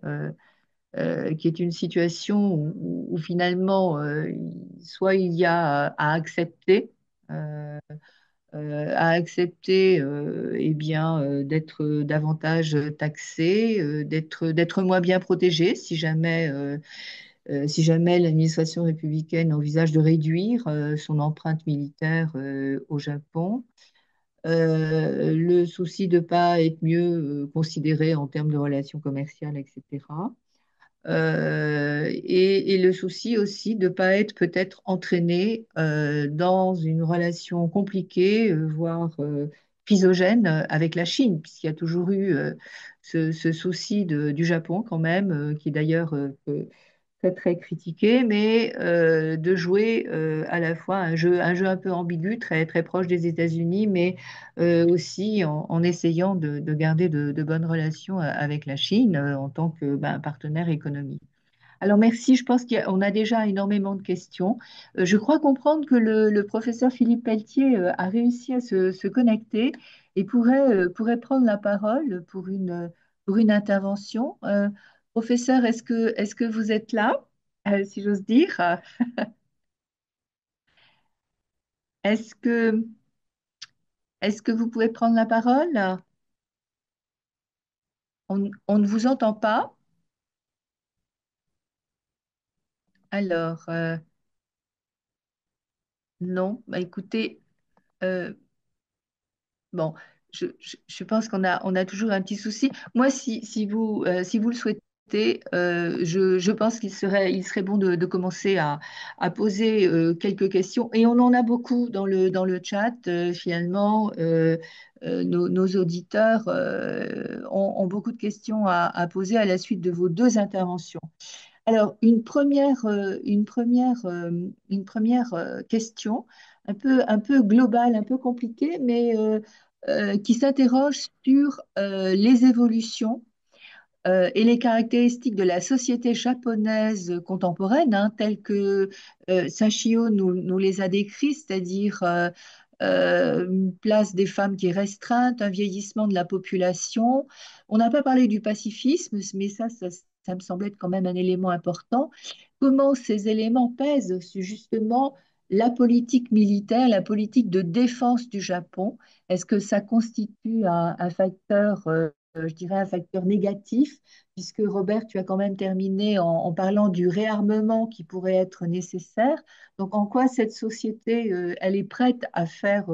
qui est une situation où finalement, soit il y a à accepter. À accepter eh bien, d'être davantage taxé, d'être moins bien protégé si jamais l'administration républicaine envisage de réduire son empreinte militaire au Japon. Le souci de ne pas être mieux considéré en termes de relations commerciales, etc. Et le souci aussi de ne pas être peut-être entraîné dans une relation compliquée, voire physogène avec la Chine, puisqu'il y a toujours eu ce souci du Japon quand même, qui d'ailleurs très très critiqué, mais de jouer à la fois un jeu un peu ambigu, très très proche des États-Unis, mais aussi en essayant de garder de bonnes relations avec la Chine en tant que ben, partenaire économique. Alors merci, je pense qu'on a déjà énormément de questions. Je crois comprendre que le professeur Philippe Pelletier a réussi à se connecter et pourrait prendre la parole pour une intervention. Professeur, est-ce que vous êtes là, si j'ose dire? Est-ce que, est-ce que vous pouvez prendre la parole? On ne vous entend pas. Alors, non. Bah, écoutez, euh, bon, je pense on a toujours un petit souci. Moi, si vous le souhaitez, je pense il serait bon de commencer à poser quelques questions. Et on en a beaucoup dans le chat, finalement. Nos auditeurs ont beaucoup de questions à poser à la suite de vos deux interventions. Alors, une première question, un peu globale, un peu compliquée, mais qui s'interroge sur les évolutions et les caractéristiques de la société japonaise contemporaine, hein, telles que Sachio nous les a décrites, c'est-à-dire une place des femmes qui est restreinte, un vieillissement de la population. On n'a pas parlé du pacifisme, mais ça me semble être quand même un élément important. Comment ces éléments pèsent sur justement la politique militaire, la politique de défense du Japon? Est-ce que ça constitue un facteur, je dirais, un facteur négatif, puisque Robert, tu as quand même terminé en parlant du réarmement qui pourrait être nécessaire. Donc, en quoi cette société, elle est prête à faire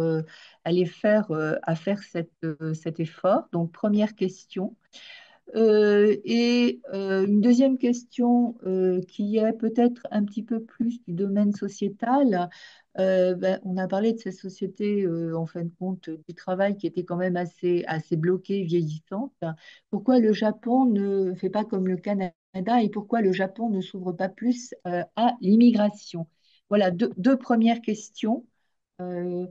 cet effort? Donc, première question. Une deuxième question qui est peut-être un petit peu plus du domaine sociétal. Ben, on a parlé de cette société, en fin de compte, du travail qui était quand même assez bloquée, vieillissante. Pourquoi le Japon ne fait pas comme le Canada et pourquoi le Japon ne s'ouvre pas plus à l'immigration? Voilà, deux premières questions. Euh,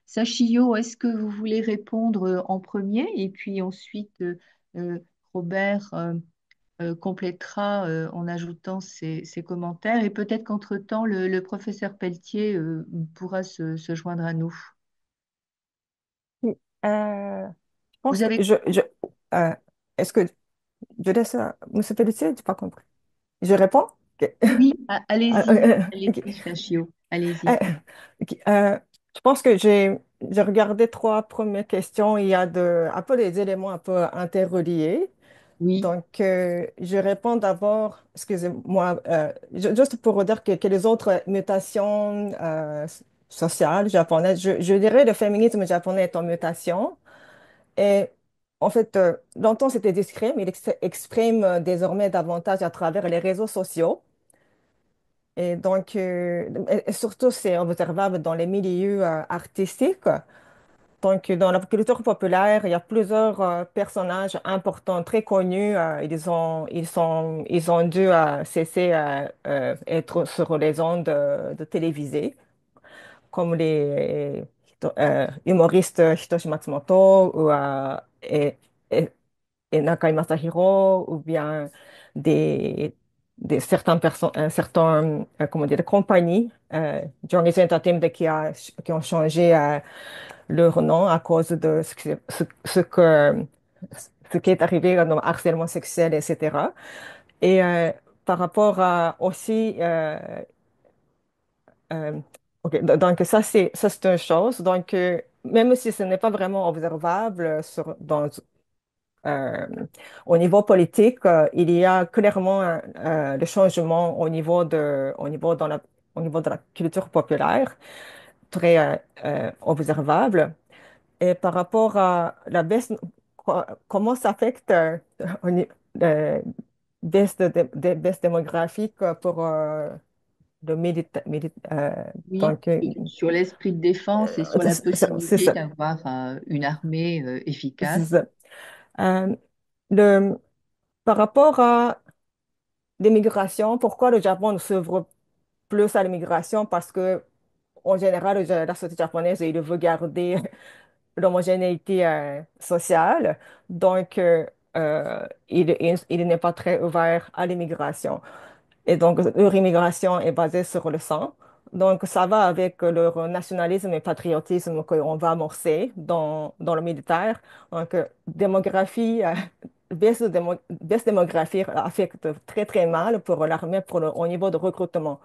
Sachio, est-ce que vous voulez répondre en premier et puis ensuite euh, Robert complétera en ajoutant ses commentaires et peut-être qu'entre-temps le professeur Pelletier pourra se joindre à nous. Oui. Je pense Vous que avez euh, est-ce que je laisse M. Pelletier? Je n'ai pas compris. Je réponds? Ok. oui, Ok. allez-y, Sachio, Euh, allez-y. ok. Je pense que j'ai regardé trois premières questions. Il y a un peu des éléments un peu interreliés. Oui, Donc, je réponds d'abord, excusez-moi, juste pour dire que les autres mutations sociales japonaises, je dirais le féminisme japonais est en mutation. Et en fait, longtemps c'était discret, mais il exprime désormais davantage à travers les réseaux sociaux. Et donc, et surtout, c'est observable dans les milieux artistiques. Donc, dans la culture populaire, il y a plusieurs personnages importants, très connus. Ils ont dû cesser être sur les ondes de télévisées, comme les humoristes Hitoshi Matsumoto et, et Nakai Masahiro, ou bien des, certains comment dire, compagnies, Johnny's Entertainment qui ont changé leur nom à cause de ce qui est arrivé dans le harcèlement sexuel, etc. Et par rapport à aussi, euh, ok, donc ça c'est une chose. Donc même si ce n'est pas vraiment observable euh, au niveau politique, il y a clairement des changements au niveau de la culture populaire, très observable. Et par rapport à la baisse, comment ça affecte au ni- euh, baisse démographique pour le militaire. Oui, Donc, sur l'esprit de défense et sur la c'est possibilité ça. d'avoir une armée C'est efficace. ça. Euh, le, par rapport à l'immigration, pourquoi le Japon s'ouvre plus à l'immigration? Parce que, en général, la société japonaise, il veut garder l'homogénéité sociale. Donc, il n'est pas très ouvert à l'immigration. Et donc, leur immigration est basée sur le sang. Donc, ça va avec leur nationalisme et patriotisme qu'on va amorcer dans le militaire. Donc, démographie, baisse démographique affecte très, très mal pour l'armée au niveau de recrutement.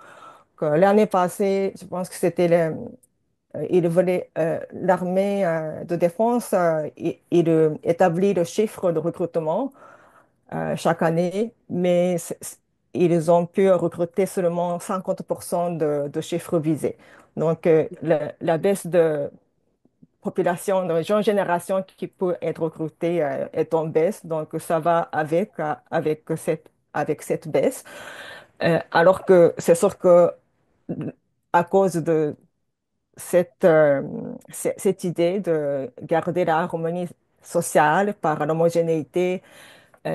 Que l'année passée, je pense que il voulait, l'armée de défense, il établit le chiffre de recrutement chaque année, mais ils ont pu recruter seulement 50% de chiffres visés. Donc, la baisse de population, de jeune génération qui peut être recrutée est en baisse. Donc, ça va avec cette baisse. Alors que c'est sûr que à cause de cette idée de garder la harmonie sociale par l'homogénéité,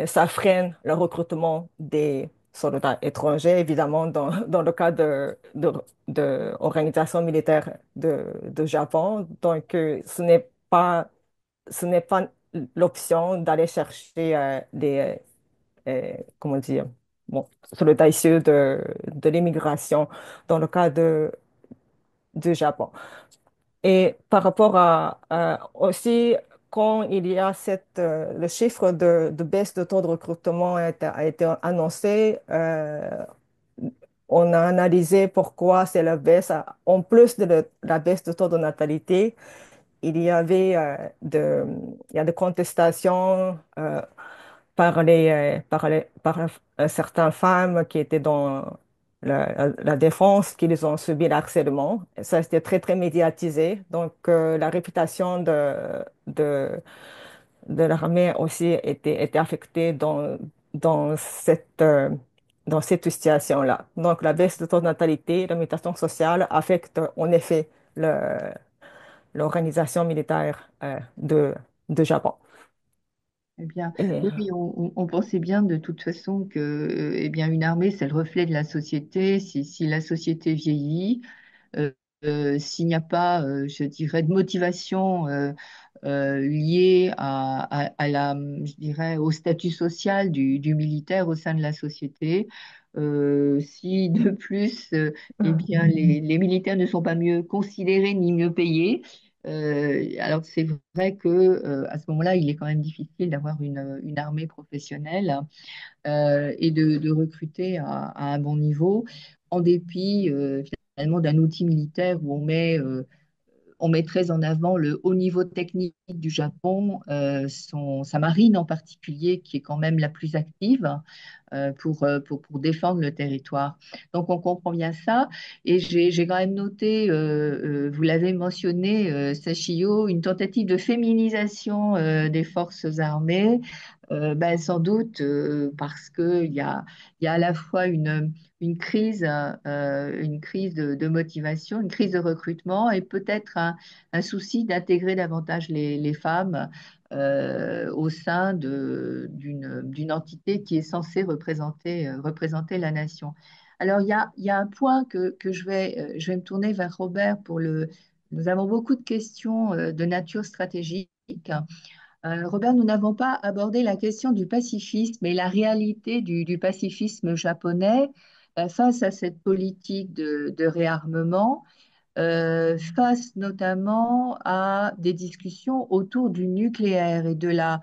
ça freine le recrutement des soldats étrangers, évidemment, dans le cas de organisations militaires de Japon. Donc, ce n'est pas l'option d'aller chercher comment dire, bon, soldats issus de l'immigration dans le cas du Japon. Et par rapport aussi, quand il y a le chiffre de baisse de taux de recrutement a été annoncé, on a analysé pourquoi c'est la baisse. En plus de la baisse de taux de natalité, il y avait il y a des contestations par certaines femmes qui étaient dans la défense, qu'ils ont subi l'harcèlement. Ça, c'était très, très médiatisé. Donc, la réputation de l'armée aussi était affectée dans cette situation-là. Donc, la baisse de taux de natalité, la mutation sociale affecte en effet l'organisation militaire de Japon. Eh bien, Et, oui, oui, on pensait bien de toute façon que, eh bien, une armée, c'est le reflet de la société. Si la société vieillit, euh, s'il n'y a pas, je dirais, de motivation liée je dirais, au statut social du militaire au sein de la société, si de plus, eh bien, les militaires ne sont pas mieux considérés ni mieux payés, alors c'est vrai que à ce moment-là, il est quand même difficile d'avoir une armée professionnelle et de recruter à un bon niveau, en dépit finalement d'un outil militaire où on met très en avant le haut niveau technique du Japon, sa marine en particulier, qui est quand même la plus active. pour défendre le territoire. Donc on comprend bien ça. Et j'ai quand même noté, vous l'avez mentionné, Sachio, une tentative de féminisation des forces armées. Ben, sans doute parce il y a à la fois une crise de motivation, une crise de recrutement et peut-être un souci d'intégrer davantage les femmes au sein d'une entité qui est censée représenter la nation. Alors, il y a un point que je vais me tourner vers Robert pour le... Nous avons beaucoup de questions de nature stratégique. Robert, nous n'avons pas abordé la question du pacifisme et la réalité du pacifisme japonais face à cette politique de réarmement, face notamment à des discussions autour du nucléaire et de la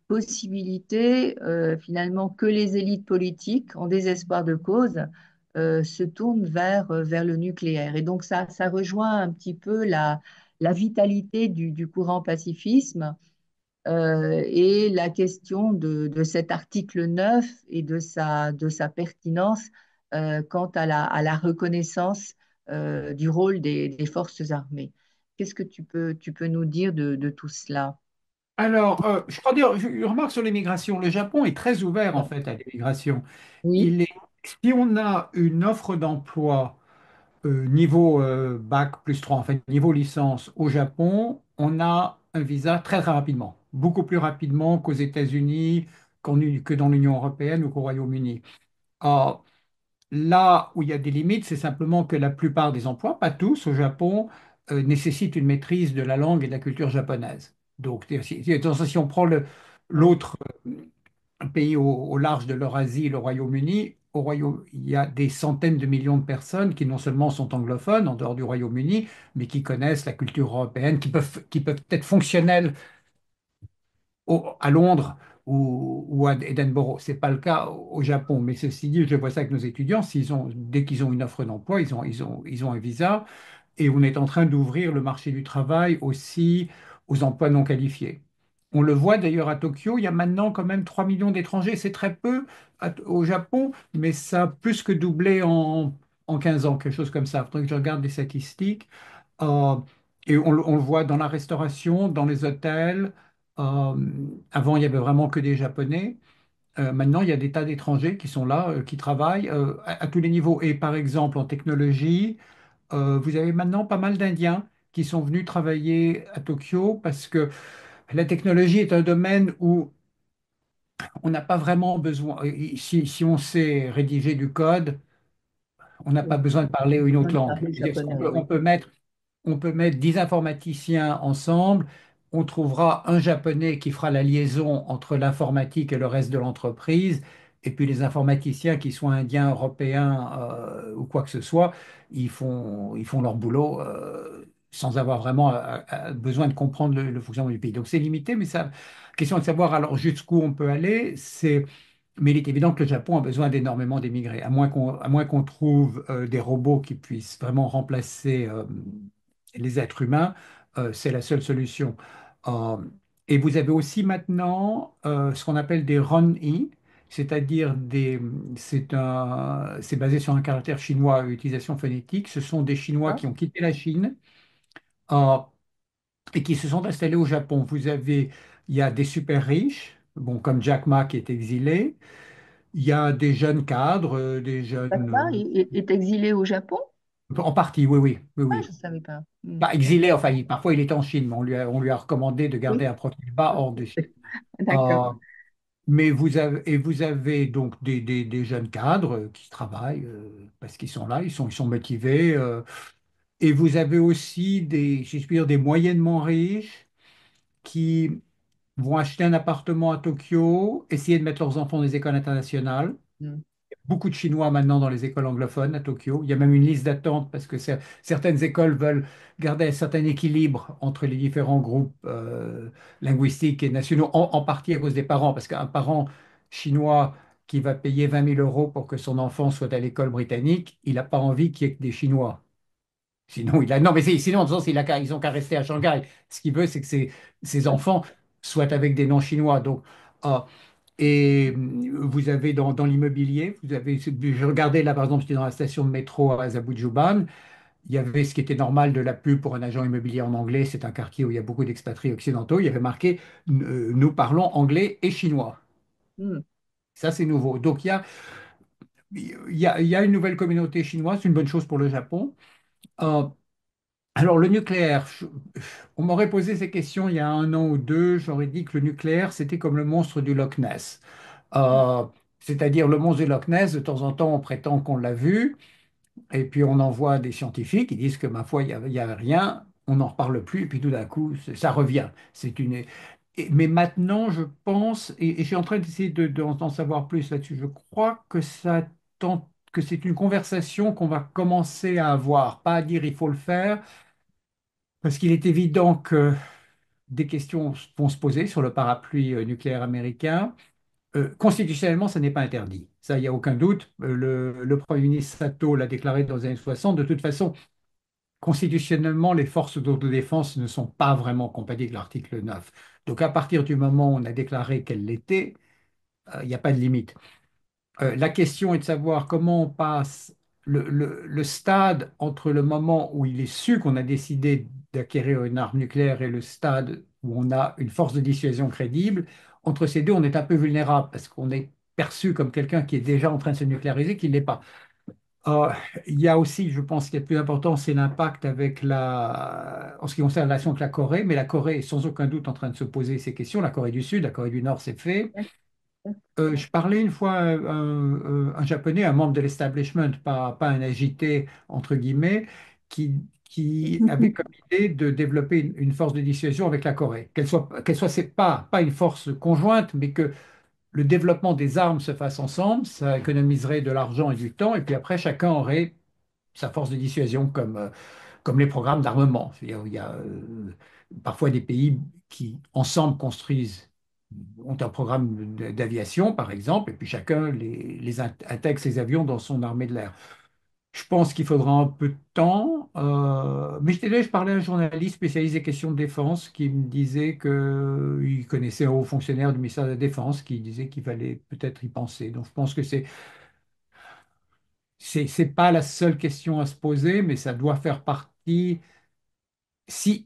possibilité finalement que les élites politiques, en désespoir de cause, se tournent vers le nucléaire. Et donc ça rejoint un petit peu la vitalité du courant pacifisme et la question de cet article 9 et de sa pertinence quant à la reconnaissance du rôle des forces armées. Qu'est-ce que tu peux nous dire de tout cela? Alors, je crois dire, je remarque sur l'immigration, le Japon est très ouvert en fait à l'immigration. Oui, Il est, si on a une offre d'emploi niveau bac plus 3, en fait, niveau licence au Japon, on a un visa très très rapidement, beaucoup plus rapidement qu'aux États-Unis, que dans l'Union européenne ou qu'au Royaume-Uni. Or, là où il y a des limites, c'est simplement que la plupart des emplois, pas tous au Japon, nécessitent une maîtrise de la langue et de la culture japonaise. Donc, si on prend oui, l'autre pays au large de l'Eurasie, le Royaume-Uni, au Royaume, il y a des centaines de millions de personnes qui non seulement sont anglophones en dehors du Royaume-Uni, mais qui connaissent la culture européenne, qui peuvent être fonctionnelles à Londres ou à Édimbourg. Ce n'est pas le cas au Japon. Mais ceci dit, je vois ça avec nos étudiants, dès qu'ils ont une offre d'emploi, ils ont un visa. Et on est en train d'ouvrir le marché du travail aussi aux emplois non qualifiés. On le voit d'ailleurs à Tokyo, il y a maintenant quand même 3 millions d'étrangers. C'est très peu au Japon, mais ça a plus que doublé en 15 ans, quelque chose comme ça. Il faudrait que je regarde les statistiques. Euh, et on le voit dans la restauration, dans les hôtels. Euh, Avant, il y avait vraiment que des Japonais. Maintenant, il y a des tas d'étrangers qui sont là, qui travaillent à tous les niveaux. Et par exemple, en technologie, vous avez maintenant pas mal d'Indiens qui sont venus travailler à Tokyo parce que la technologie est un domaine où on n'a pas vraiment besoin. Si on sait rédiger du code, on n'a pas oui. besoin de parler une On autre a langue. parlé C'est-à-dire japonais, oui. on peut mettre 10 informaticiens ensemble, on trouvera un japonais qui fera la liaison entre l'informatique et le reste de l'entreprise, et puis les informaticiens, qui soient indiens, européens ou quoi que ce soit, ils font leur boulot sans avoir vraiment besoin de comprendre le fonctionnement du pays. Donc c'est limité, mais ça, question de savoir alors jusqu'où on peut aller, mais il est évident que le Japon a besoin d'énormément d'émigrés, à moins qu'on trouve des robots qui puissent vraiment remplacer les êtres humains, c'est la seule solution. Euh, et vous avez aussi maintenant ce qu'on appelle des Ron-i, c'est-à-dire c'est basé sur un caractère chinois à utilisation phonétique. Ce sont des Chinois Ah, qui ont quitté la Chine euh, et qui se sont installés au Japon. Il y a des super riches, bon, comme Jack Ma qui est exilé. Il y a des jeunes cadres, des Papa jeunes... est exilé au Japon? En partie, oui, oui, oui, Ah, je oui. ne savais pas. Hmm, Pas exilés, d'accord. enfin, parfois il est en Chine, mais on lui a recommandé de garder Oui, un profil bas hors de Chine. d'accord. Euh, vous avez donc des jeunes cadres qui travaillent parce qu'ils sont là, ils sont motivés. Et vous avez aussi si je puis dire, des moyennement riches qui vont acheter un appartement à Tokyo, essayer de mettre leurs enfants dans des écoles internationales. Hmm. Beaucoup de Chinois maintenant dans les écoles anglophones à Tokyo. Il y a même une liste d'attente parce que certaines écoles veulent garder un certain équilibre entre les différents groupes linguistiques et nationaux, en partie à cause des parents, parce qu'un parent chinois qui va payer 20 000 euros pour que son enfant soit à l'école britannique, il n'a pas envie qu'il y ait que des Chinois. Sinon, non, mais sinon, en sens, ils ont qu'à rester à Shanghai. Ce qu'il veut, c'est que ses enfants soient avec des non-chinois. Donc, Et vous avez dans l'immobilier, vous avez, je regardais là par exemple, j'étais dans la station de métro à Azaboudjouban, il y avait ce qui était normal de la pub pour un agent immobilier en anglais, c'est un quartier où il y a beaucoup d'expatriés occidentaux, il y avait marqué nous parlons anglais et chinois. Hmm. Ça, c'est nouveau. Donc il y a une nouvelle communauté chinoise, c'est une bonne chose pour le Japon. Euh, alors le nucléaire, on m'aurait posé ces questions il y a un an ou deux, j'aurais dit que le nucléaire, c'était comme le monstre du Loch Ness. Euh, C'est-à-dire le monstre du Loch Ness, de temps en temps, on prétend qu'on l'a vu, et puis on envoie des scientifiques qui disent que, ma foi, il y a rien, on n'en reparle plus, et puis tout d'un coup, ça revient. Mais maintenant, je pense, et je suis en train d'essayer d'en savoir plus là-dessus, je crois que que c'est une conversation qu'on va commencer à avoir, pas à dire il faut le faire, parce qu'il est évident que des questions vont se poser sur le parapluie nucléaire américain. Constitutionnellement, ça n'est pas interdit. Ça, il n'y a aucun doute. Le Premier ministre Sato l'a déclaré dans les années 60. De toute façon, constitutionnellement, les forces d'autodéfense ne sont pas vraiment compatibles avec l'article 9. Donc, à partir du moment où on a déclaré qu'elles l'étaient, il n'y a pas de limite. La question est de savoir comment on passe le stade entre le moment où il est su qu'on a décidé d'acquérir une arme nucléaire et le stade où on a une force de dissuasion crédible. Entre ces deux, on est un peu vulnérable parce qu'on est perçu comme quelqu'un qui est déjà en train de se nucléariser, qui ne l'est pas. Euh, il y a aussi, je pense, ce qui est le plus important, c'est l'impact en ce qui concerne la relation avec la Corée, mais la Corée est sans aucun doute en train de se poser ces questions. La Corée du Sud, la Corée du Nord, c'est fait. Je parlais une fois à un Japonais, un membre de l'establishment, pas un agité, entre guillemets, qui avait comme idée de développer une force de dissuasion avec la Corée. Qu'elle soit c'est pas une force conjointe, mais que le développement des armes se fasse ensemble, ça économiserait de l'argent et du temps, et puis après, chacun aurait sa force de dissuasion comme les programmes d'armement. Il y a parfois des pays qui, ensemble, ont un programme d'aviation, par exemple, et puis chacun intègre ses avions dans son armée de l'air. Je pense qu'il faudra un peu de temps, mais je parlais à un journaliste spécialiste des questions de défense qui me disait qu'il connaissait un haut fonctionnaire du ministère de la Défense qui disait qu'il fallait peut-être y penser. Donc je pense que c'est pas la seule question à se poser, mais ça doit faire partie. Si,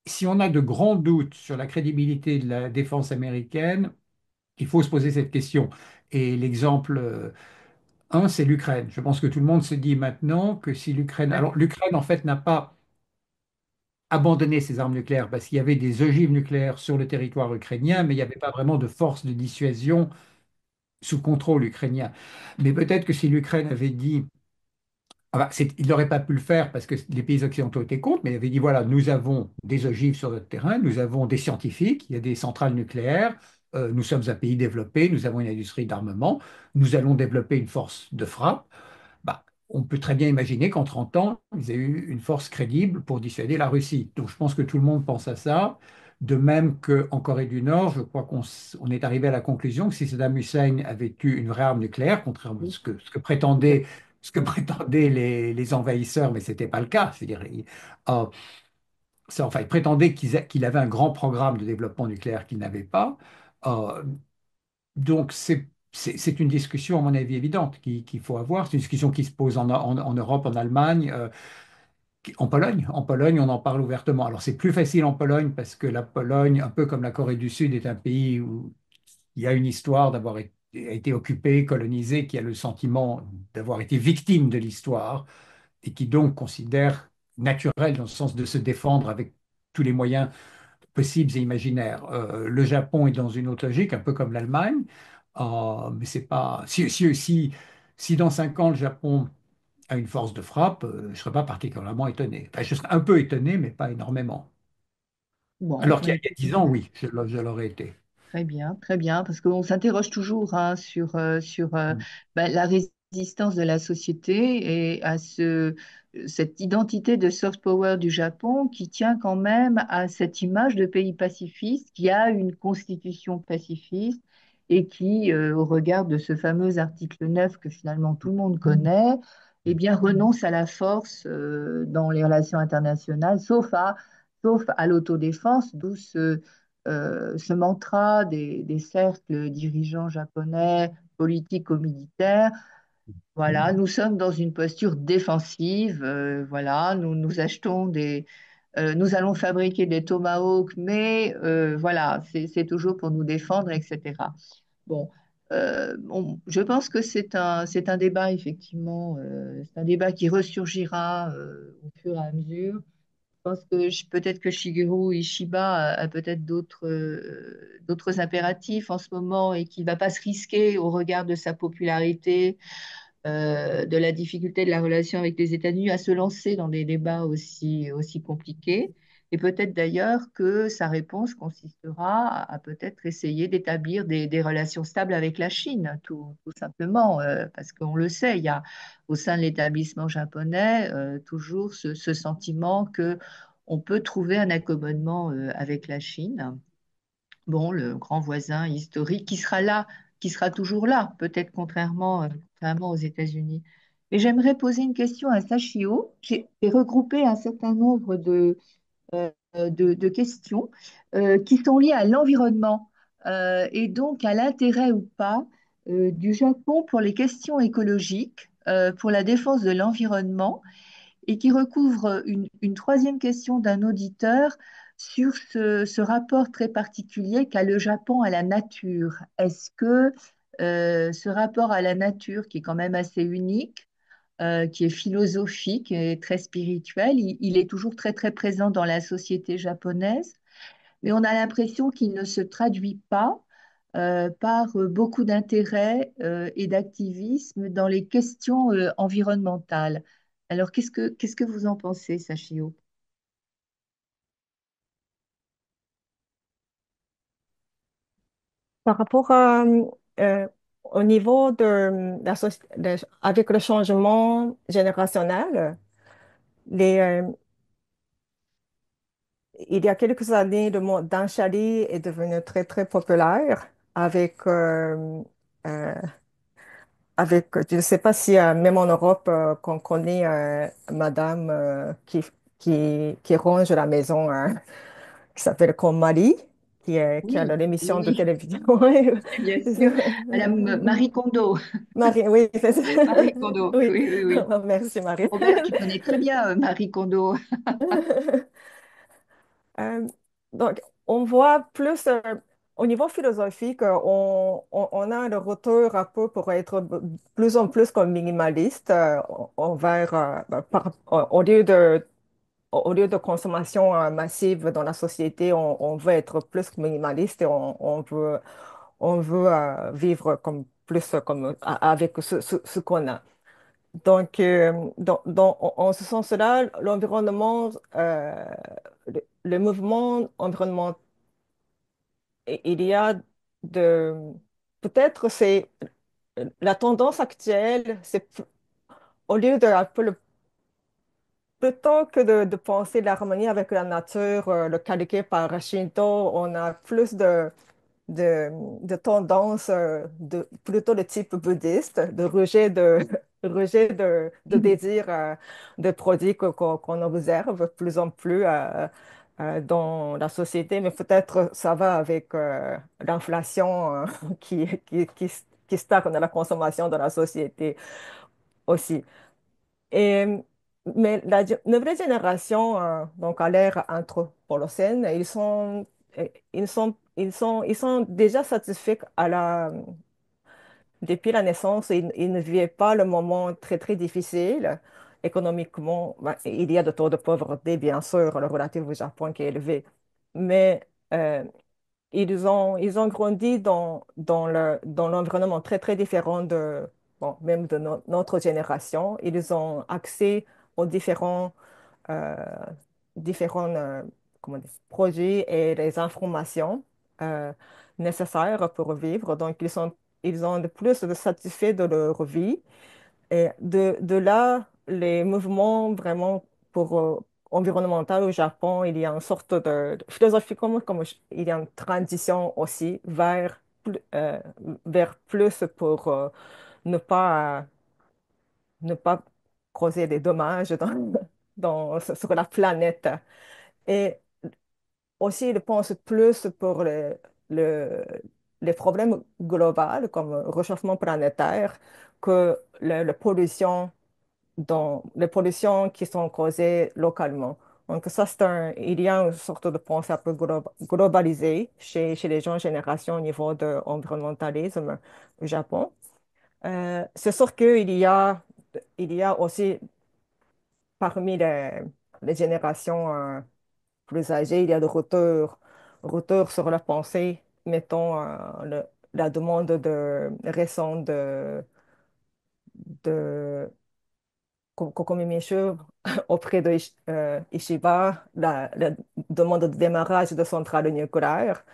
si on a de grands doutes sur la crédibilité de la défense américaine, il faut se poser cette question. Et l'exemple un, c'est l'Ukraine. Je pense que tout le monde se dit maintenant que si l'Ukraine... Alors l'Ukraine, en fait, n'a pas abandonné ses armes nucléaires parce qu'il y avait des ogives nucléaires sur le territoire ukrainien, mais il n'y avait pas vraiment de force de dissuasion sous contrôle ukrainien. Mais peut-être que si l'Ukraine avait dit il n'aurait pas pu le faire parce que les pays occidentaux étaient contre, mais il avait dit, voilà, nous avons des ogives sur notre terrain, nous avons des scientifiques, il y a des centrales nucléaires, nous sommes un pays développé, nous avons une industrie d'armement, nous allons développer une force de frappe. On peut très bien imaginer qu'en 30 ans, ils aient eu une force crédible pour dissuader la Russie. Donc je pense que tout le monde pense à ça. De même qu'en Corée du Nord, je crois qu'on est arrivé à la conclusion que si Saddam Hussein avait eu une vraie arme nucléaire, contrairement à ce que prétendaient les envahisseurs, mais ce n'était pas le cas. Je veux dire, euh, enfin, ils prétendaient qu'il avait un grand programme de développement nucléaire qu'il n'avait pas. Euh, donc, c'est une discussion, à mon avis, évidente qu'il faut avoir. C'est une discussion qui se pose en Europe, en Allemagne, en Pologne. En Pologne, on en parle ouvertement. Alors, c'est plus facile en Pologne parce que la Pologne, un peu comme la Corée du Sud, est un pays où il y a une histoire d'avoir été occupé, colonisé, qui a le sentiment d'avoir été victime de l'histoire et qui donc considère naturel dans le sens de se défendre avec tous les moyens possibles et imaginaires. Le Japon est dans une autre logique, un peu comme l'Allemagne, mais c'est pas. Si dans 5 ans le Japon a une force de frappe, je ne serais pas particulièrement étonné. Enfin, je serais un peu étonné, mais pas énormément. Bon, Alors bah, qu'il y a 10 ans, oui, je l'aurais été. très bien, parce qu'on s'interroge toujours hein, sur bah, la résistance de la société et à cette identité de soft power du Japon qui tient quand même à cette image de pays pacifiste, qui a une constitution pacifiste et qui, au regard de ce fameux article 9 que finalement tout le monde connaît, eh bien, renonce à la force dans les relations internationales, sauf à l'autodéfense, d'où ce mantra des cercles dirigeants japonais, politico-militaires. Voilà, nous sommes dans une posture défensive. Voilà, nous achetons nous allons fabriquer des tomahawks, mais voilà, c'est toujours pour nous défendre, etc. Bon, je pense que c'est un débat, effectivement, c'est un débat qui ressurgira au fur et à mesure. Je pense que peut-être que Shigeru Ishiba a peut-être d'autres impératifs en ce moment et qu'il ne va pas se risquer au regard de sa popularité, de la difficulté de la relation avec les États-Unis à se lancer dans des débats aussi compliqués. Et peut-être d'ailleurs que sa réponse consistera à peut-être essayer d'établir des relations stables avec la Chine, tout simplement, parce qu'on le sait, il y a au sein de l'établissement japonais toujours ce sentiment que on peut trouver un accommodement avec la Chine. Bon, le grand voisin historique qui sera là, qui sera toujours là, peut-être contrairement aux États-Unis. Mais j'aimerais poser une question à Sachio. J'ai regroupé un certain nombre de questions qui sont liées à l'environnement et donc à l'intérêt ou pas du Japon pour les questions écologiques, pour la défense de l'environnement et qui recouvre une troisième question d'un auditeur sur ce rapport très particulier qu'a le Japon à la nature. Est-ce que ce rapport à la nature, qui est quand même assez unique, qui est philosophique et très spirituel, il est toujours très très présent dans la société japonaise, mais on a l'impression qu'il ne se traduit pas par beaucoup d'intérêt et d'activisme dans les questions environnementales. Alors, qu'est-ce que vous en pensez, Sachio? Par rapport euh, au niveau de la avec le changement générationnel, les, il y a quelques années, le mot danshari est devenu très, très populaire avec, euh, je ne sais pas si même en Europe, qu'on connaît Madame qui ronge la maison, qui s'appelle comme Marie, qui a Oui, l'émission de oui, télévision. bien C'est ça. sûr. Madame Marie Kondo. Marie, oui, c'est ça. Marie Kondo, Oui, oui, oui, oui. merci Marie. Robert, tu connais très bien Marie Kondo. Euh, donc, on voit plus au niveau philosophique, on a le retour un peu pour être plus en plus comme minimaliste envers, au lieu au lieu de consommation massive dans la société, on veut être plus minimaliste et on veut vivre comme plus comme avec ce qu'on a. Donc, en ce sens-là, l'environnement, le mouvement environnemental, il y a de... Peut-être c'est la tendance actuelle, au lieu de un peu plutôt que de penser l'harmonie avec la nature, le calqué par Shinto, on a plus de, de tendance plutôt de type bouddhiste, de rejet rejet de désir de produits qu'on observe plus en plus dans la société, mais peut-être ça va avec l'inflation qui stagne la consommation de la société aussi. Et, mais nouvelle génération, donc à l'ère anthropolocène, ils sont déjà satisfaits depuis la naissance. Ils ne vivaient pas le moment très, très difficile économiquement. Ben, il y a de taux de pauvreté, bien sûr, le relatif au Japon qui est élevé. Mais ils ont grandi dans l'environnement très, très différent bon, même de notre génération. Ils ont accès aux euh, différents comment dire, produits et les informations euh, nécessaires pour vivre. Donc, ils ont de plus de satisfaits de leur vie. Et de là, les mouvements vraiment pour environnemental au Japon, il y a une sorte de philosophie il y a une transition aussi vers plus pour ne pas, ne pas causer des dommages sur la planète. Et aussi, ils pensent plus pour le- les problèmes globaux, comme le réchauffement planétaire, que la pollution les pollutions qui sont causées localement. Donc ça, il y a une sorte de pensée un peu globalisée chez les jeunes générations au niveau de l'environnementalisme au Japon. C'est sûr il y a aussi parmi les générations plus âgées, il y a de retour sur la pensée, mettons la demande récente de Kokomi auprès de Ishiba, la demande de démarrage de centrales nucléaires,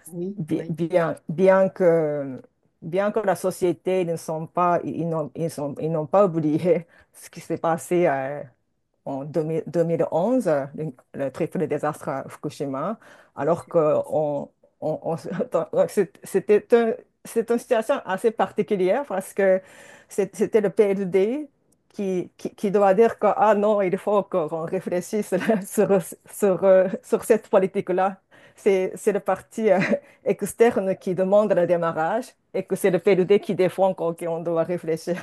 Oui, bi- oui, bien, bien que, bien que la société ne sont pas, ils n'ont pas oublié ce qui s'est passé en 2011, le triple désastre à Fukushima, alors que c'est une situation assez particulière parce que c'était le PLD qui doit dire que, ah non, il faut qu'on réfléchisse sur cette politique-là. C'est le parti externe qui demande le démarrage et que c'est le PLD qui défend qu'on doit réfléchir.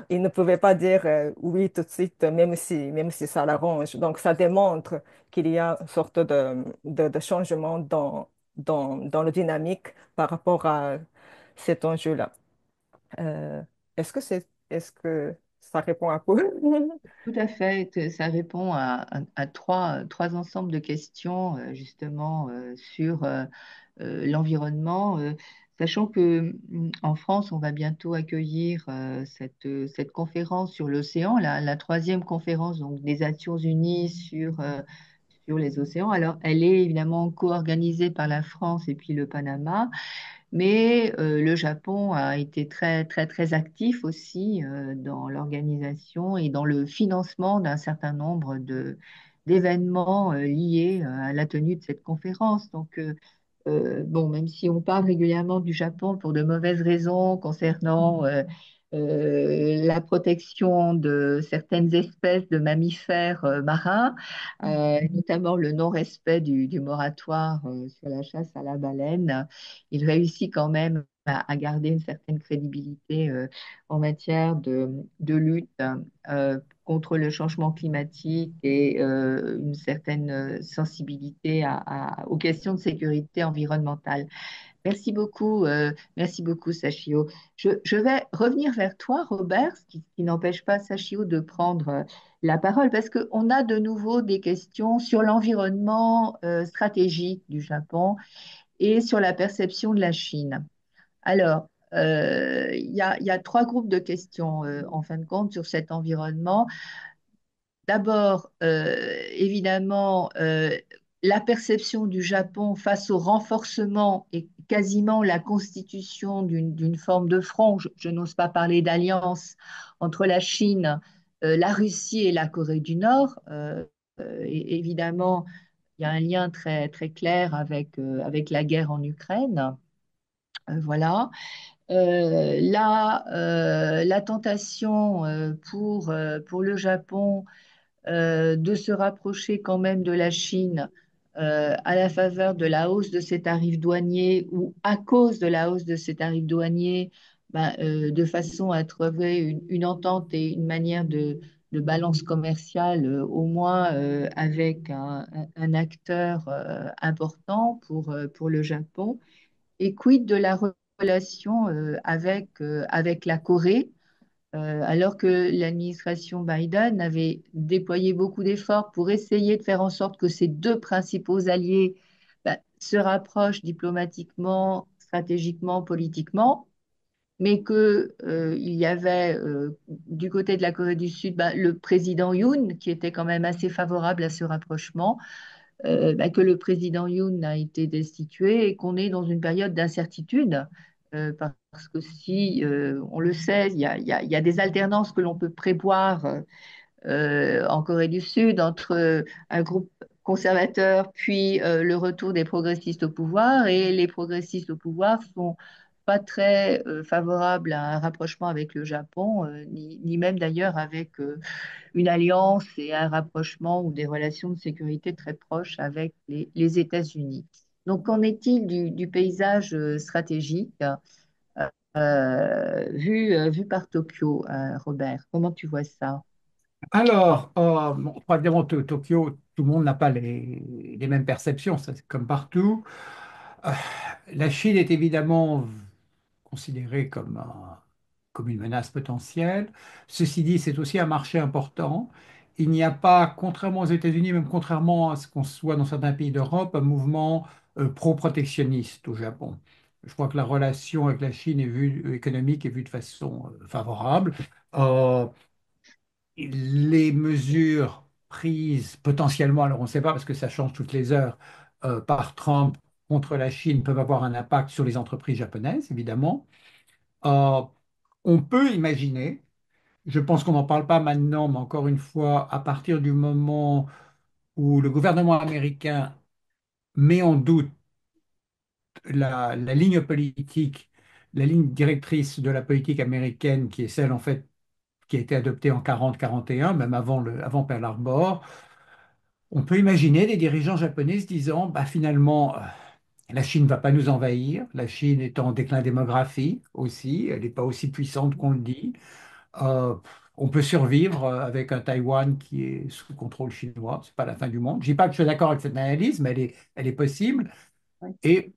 Il ne pouvait pas dire oui tout de suite, même si ça l'arrange. Donc, ça démontre qu'il y a une sorte de changement dans le dynamique par rapport à cet enjeu-là. Euh, est-ce que ça répond un peu? tout à fait. Ça répond à trois ensembles de questions, justement, sur l'environnement. Sachant que en France, on va bientôt accueillir cette conférence sur l'océan, la troisième conférence donc, des Nations Unies sur les océans. Alors, elle est évidemment co-organisée par la France et puis le Panama. Mais le Japon a été très, très, très actif aussi dans l'organisation et dans le financement d'un certain nombre d'événements liés à la tenue de cette conférence. Donc, bon, même si on parle régulièrement du Japon pour de mauvaises raisons concernant la protection de certaines espèces de mammifères marins, notamment le non-respect du moratoire sur la chasse à la baleine, il réussit quand même à garder une certaine crédibilité en matière de lutte contre le changement climatique et une certaine sensibilité aux questions de sécurité environnementale. Merci beaucoup, Sachio. Je vais revenir vers toi, Robert, ce qui n'empêche pas Sachio de prendre la parole, parce qu'on a de nouveau des questions sur l'environnement stratégique du Japon et sur la perception de la Chine. Alors, il y a trois groupes de questions, en fin de compte, sur cet environnement. D'abord, évidemment, la perception du Japon face au renforcement et quasiment la constitution d'une forme de front, je n'ose pas parler d'alliance entre la Chine, la Russie et la Corée du Nord. Et évidemment, il y a un lien très, très clair avec la guerre en Ukraine. Voilà. La tentation pour le Japon de se rapprocher quand même de la Chine à la faveur de la hausse de ses tarifs douaniers ou à cause de la hausse de ses tarifs douaniers, ben, de façon à trouver une entente et une manière de balance commerciale, au moins avec un acteur important pour le Japon. Et quid de la relation avec la Corée? Alors que l'administration Biden avait déployé beaucoup d'efforts pour essayer de faire en sorte que ces deux principaux alliés se rapprochent diplomatiquement, stratégiquement, politiquement, mais que, il y avait du côté de la Corée du Sud le président Yoon qui était quand même assez favorable à ce rapprochement, que le président Yoon a été destitué et qu'on est dans une période d'incertitude. Parce que si, on le sait, il y a des alternances que l'on peut prévoir en Corée du Sud entre un groupe conservateur puis le retour des progressistes au pouvoir. Et les progressistes au pouvoir sont pas très favorables à un rapprochement avec le Japon, ni même d'ailleurs avec une alliance et un rapprochement ou des relations de sécurité très proches avec les États-Unis. Donc, qu'en est-il du paysage stratégique vu par Tokyo, Robert? Comment tu vois ça? Alors, bon, probablement Tokyo, tout le monde n'a pas les mêmes perceptions, ça c'est comme partout. Euh, la Chine est évidemment considérée comme une menace potentielle. Ceci dit, c'est aussi un marché important. Il n'y a pas, contrairement aux États-Unis, même contrairement à ce qu'on soit dans certains pays d'Europe, un mouvement pro-protectionniste au Japon. Je crois que la relation avec la Chine économique est vue de façon favorable. Euh, les mesures prises potentiellement, alors on ne sait pas parce que ça change toutes les heures, par Trump contre la Chine peuvent avoir un impact sur les entreprises japonaises, évidemment. Euh, on peut imaginer, je pense qu'on n'en parle pas maintenant, mais encore une fois, à partir du moment où le gouvernement américain met en doute la ligne politique, la ligne directrice de la politique américaine, qui est celle en fait qui a été adoptée en 40-41, même avant Pearl Harbor, on peut imaginer des dirigeants japonais se disant, bah, finalement, la Chine ne va pas nous envahir. La Chine est en déclin démographique aussi. Elle n'est pas aussi puissante qu'on le dit. Euh, on peut survivre avec un Taïwan qui est sous contrôle chinois. C'est pas la fin du monde. Je dis pas que je suis d'accord avec cette analyse, mais elle est possible. Oui, Et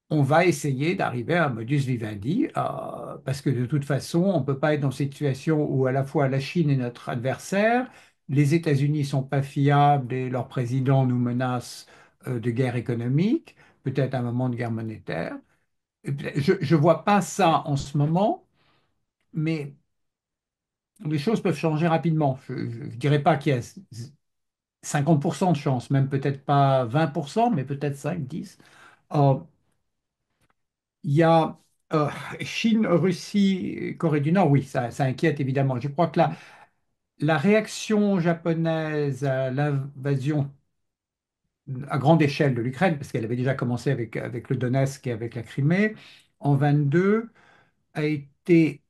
on va essayer d'arriver à un modus vivendi, parce que de toute façon, on ne peut pas être dans cette situation où à la fois la Chine est notre adversaire, les États-Unis sont pas fiables et leur président nous menace de guerre économique, peut-être un moment de guerre monétaire. Je ne vois pas ça en ce moment, mais les choses peuvent changer rapidement. Je ne dirais pas qu'il y a 50% de chance, même peut-être pas 20%, mais peut-être 5, 10. Il y a euh, Chine, Russie, Corée du Nord, oui, ça inquiète évidemment. Je crois que la réaction japonaise à l'invasion à grande échelle de l'Ukraine, parce qu'elle avait déjà commencé avec le Donetsk et avec la Crimée, en 22, a été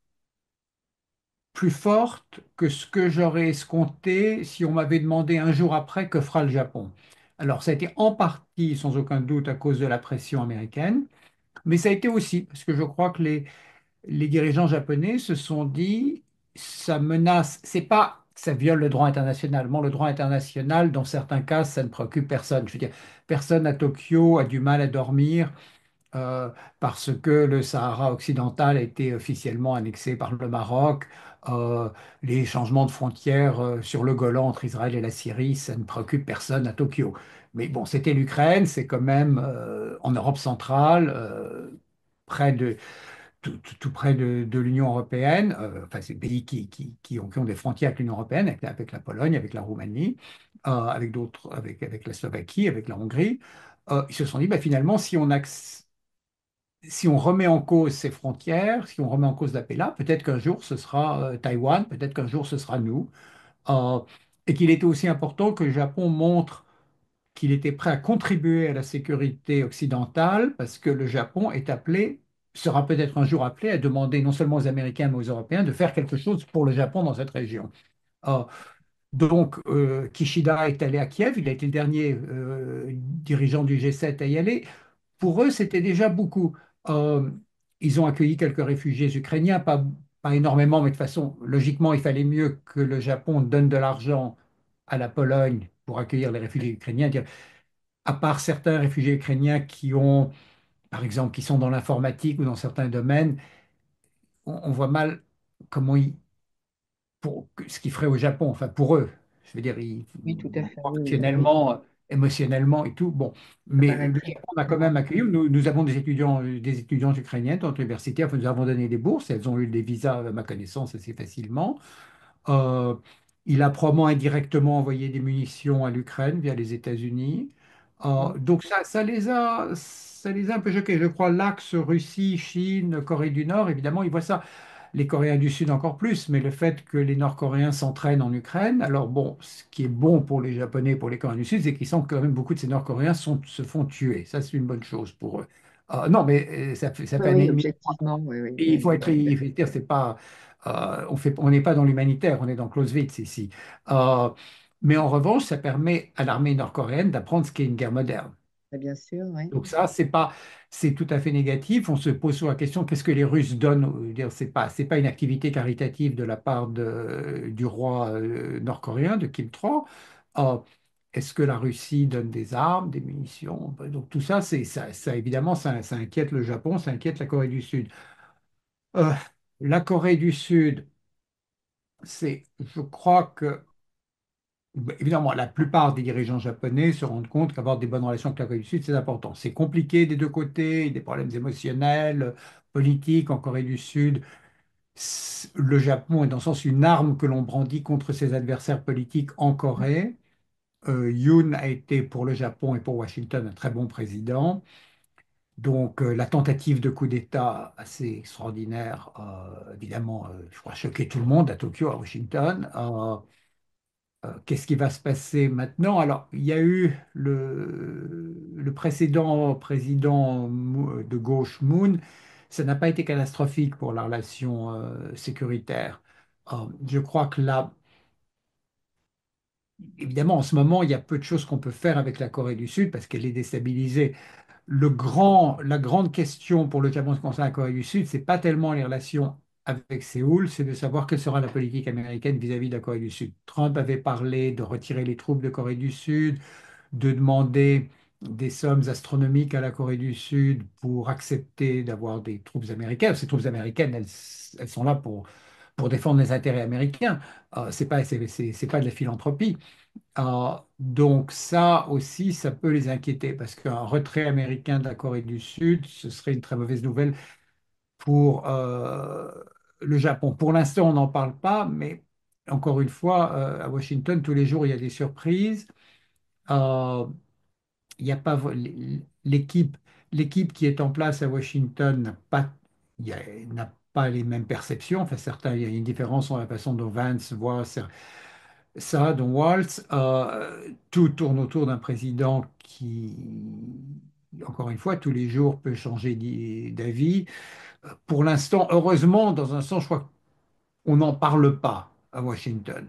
plus forte que ce que j'aurais escompté si on m'avait demandé un jour après que fera le Japon. Alors, ça a été en partie, sans aucun doute, à cause de la pression américaine, mais ça a été aussi, parce que je crois que les dirigeants japonais se sont dit, ça menace, c'est pas que ça viole le droit international. Bon, le droit international, dans certains cas, ça ne préoccupe personne. Je veux dire, personne à Tokyo a du mal à dormir euh, parce que le Sahara occidental a été officiellement annexé par le Maroc. Euh, les changements de frontières sur le Golan entre Israël et la Syrie, ça ne préoccupe personne à Tokyo. Mais bon, c'était l'Ukraine, c'est quand même en Europe centrale, près de, tout près de l'Union européenne, enfin, c'est des pays qui ont des frontières avec l'Union européenne, avec la Pologne, avec la Roumanie, avec d'autres, avec la Slovaquie, avec la Hongrie. Ils se sont dit, bah, finalement, si on remet en cause ces frontières, si on remet en cause la paix là, peut-être qu'un jour ce sera Taïwan, peut-être qu'un jour ce sera nous. Euh, et qu'il était aussi important que le Japon montre qu'il était prêt à contribuer à la sécurité occidentale parce que le Japon est appelé, sera peut-être un jour appelé à demander non seulement aux Américains mais aux Européens de faire quelque chose pour le Japon dans cette région. Euh, Kishida est allé à Kiev, il a été le dernier dirigeant du G7 à y aller. Pour eux, c'était déjà beaucoup. Euh, Ils ont accueilli quelques réfugiés ukrainiens, pas énormément, mais de toute façon, logiquement, il fallait mieux que le Japon donne de l'argent à la Pologne pour accueillir les réfugiés ukrainiens. À part certains réfugiés ukrainiens qui ont, par exemple, qui sont dans l'informatique ou dans certains domaines, on voit mal comment ce qu'ils feraient au Japon, enfin pour eux. Je veux dire, oui, tout à fait. Oui, oui, oui. émotionnellement, émotionnellement et tout. Bon, Ça mais paraît le très Japon a quand même différent. accueilli. Nous avons des étudiantes ukrainiennes dans notre université. Enfin, nous avons donné des bourses. Elles ont eu des visas, à ma connaissance, assez facilement. Euh, il a probablement indirectement envoyé des munitions à l'Ukraine via les États-Unis. Oui, Donc ça les a un peu choqués. Je crois l'axe Russie, Chine, Corée du Nord, évidemment, ils voient ça. Les Coréens du Sud encore plus, mais le fait que les Nord-Coréens s'entraînent en Ukraine, alors bon, ce qui est bon pour les Japonais, pour les Coréens du Sud, c'est qu'ils sentent que quand même beaucoup de ces Nord-Coréens se font tuer. Ça, c'est une bonne chose pour eux. Non, mais ça Oui, fait un oui, ennemi. objectivement, oui, oui, Et oui. il faut dire, c'est pas, on n'est pas dans l'humanitaire, on est dans Clausewitz ici. Euh, mais en revanche, ça permet à l'armée nord-coréenne d'apprendre ce qu'est une guerre moderne. Bien sûr, oui. Donc ça, c'est tout à fait négatif. On se pose sur la question, qu'est-ce que les Russes donnent? Je veux dire, c'est pas une activité caritative de la part du roi nord-coréen, de Kim Il. Euh, Est-ce que la Russie donne des armes, des munitions? Donc tout ça, évidemment, ça inquiète le Japon, ça inquiète la Corée du Sud. Euh, la Corée du Sud, je crois que, évidemment, la plupart des dirigeants japonais se rendent compte qu'avoir des bonnes relations avec la Corée du Sud, c'est important. C'est compliqué des deux côtés, il y a des problèmes émotionnels, politiques en Corée du Sud. Le Japon est dans le sens une arme que l'on brandit contre ses adversaires politiques en Corée. Yoon a été pour le Japon et pour Washington un très bon président. Donc, la tentative de coup d'État assez extraordinaire, évidemment, je crois, choquer tout le monde à Tokyo, à Washington. Qu'est-ce qui va se passer maintenant? Alors, il y a eu le précédent président de gauche, Moon. Ça n'a pas été catastrophique pour la relation sécuritaire. Je crois que là, évidemment, en ce moment, il y a peu de choses qu'on peut faire avec la Corée du Sud parce qu'elle est déstabilisée. La grande question pour le Japon concernant la Corée du Sud, c'est pas tellement les relations avec Séoul, c'est de savoir quelle sera la politique américaine vis-à-vis de la Corée du Sud. Trump avait parlé de retirer les troupes de Corée du Sud, de demander des sommes astronomiques à la Corée du Sud pour accepter d'avoir des troupes américaines. Ces troupes américaines, elles sont là pour défendre les intérêts américains. C'est pas de la philanthropie. Donc ça aussi, ça peut les inquiéter parce qu'un retrait américain de la Corée du Sud, ce serait une très mauvaise nouvelle pour le Japon. Pour l'instant, on n'en parle pas, mais encore une fois, à Washington, tous les jours, il y a des surprises. Euh, il y a pas l'équipe l'équipe qui est en place à Washington n'a pas les mêmes perceptions. Enfin, certains, il y a une différence sur la façon dont Vance voit ça, dont Waltz. Tout tourne autour d'un président qui, encore une fois, tous les jours peut changer d'avis. Pour l'instant, heureusement, dans un sens, je crois qu'on n'en parle pas à Washington.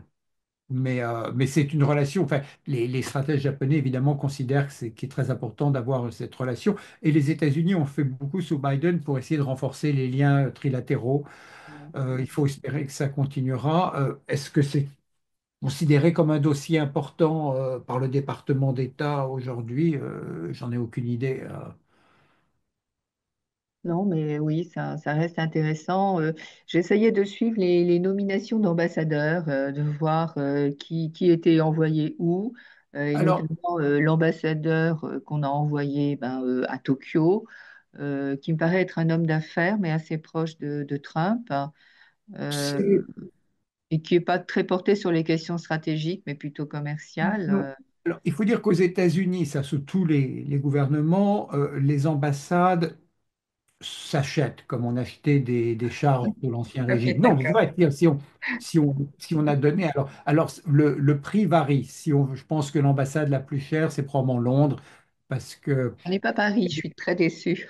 Mais c'est une relation. Enfin, les stratèges japonais, évidemment, considèrent qu'il est très important d'avoir cette relation. Et les États-Unis ont fait beaucoup sous Biden pour essayer de renforcer les liens trilatéraux. Il faut espérer que ça continuera. Est-ce que c'est considéré comme un dossier important par le département d'État aujourd'hui? J'en ai aucune idée. Non, mais oui, ça reste intéressant. J'essayais de suivre les nominations d'ambassadeurs, de voir qui était envoyé où, et Alors, notamment l'ambassadeur qu'on a envoyé ben, à Tokyo, qui me paraît être un homme d'affaires, mais assez proche de Trump, hein, c'est et qui n'est pas très porté sur les questions stratégiques, mais plutôt commerciales. non. Alors, il faut dire qu'aux États-Unis, ça sous tous les gouvernements, les ambassades s'achètent comme on achetait des chars de l'ancien régime. Non, mais c'est D'accord. vrai, si on a donné, alors le prix varie. Je pense que l'ambassade la plus chère, c'est probablement Londres, parce que On n'est pas Paris, je suis très déçue.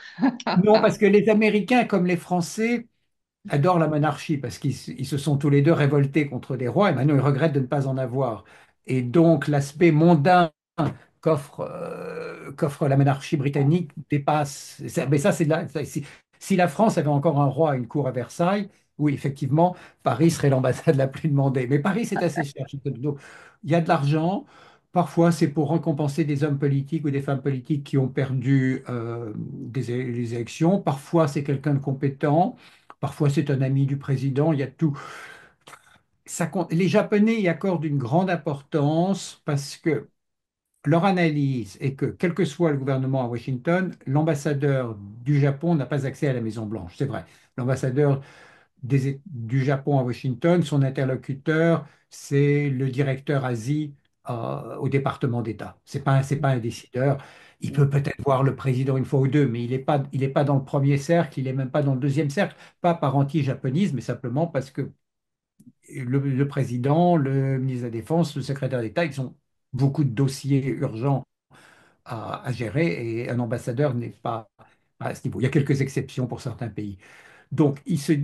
non, parce que les Américains comme les Français adorent la monarchie parce ils se sont tous les deux révoltés contre des rois et maintenant ils regrettent de ne pas en avoir. Et donc l'aspect mondain qu'offre la monarchie britannique dépasse. Mais ça, si la France avait encore un roi à une cour à Versailles, oui, effectivement, Paris serait l'ambassade la plus demandée. Mais Paris, c'est assez cher. Donc, il y a de l'argent. Parfois, c'est pour récompenser des hommes politiques ou des femmes politiques qui ont perdu les élections. Parfois, c'est quelqu'un de compétent. Parfois, c'est un ami du président. Il y a tout. Les Japonais y accordent une grande importance parce que leur analyse est que, quel que soit le gouvernement à Washington, l'ambassadeur du Japon n'a pas accès à la Maison-Blanche. C'est vrai. L'ambassadeur du Japon à Washington, son interlocuteur, c'est le directeur Asie au département d'État. C'est pas un décideur. Il peut peut-être voir le président une fois ou deux, mais il est pas dans le premier cercle, il est même pas dans le deuxième cercle, pas par anti-japonisme, mais simplement parce que le président, le ministre de la Défense, le secrétaire d'État, ils ont beaucoup de dossiers urgents à gérer et un ambassadeur n'est pas à ce niveau. Il y a quelques exceptions pour certains pays. Donc,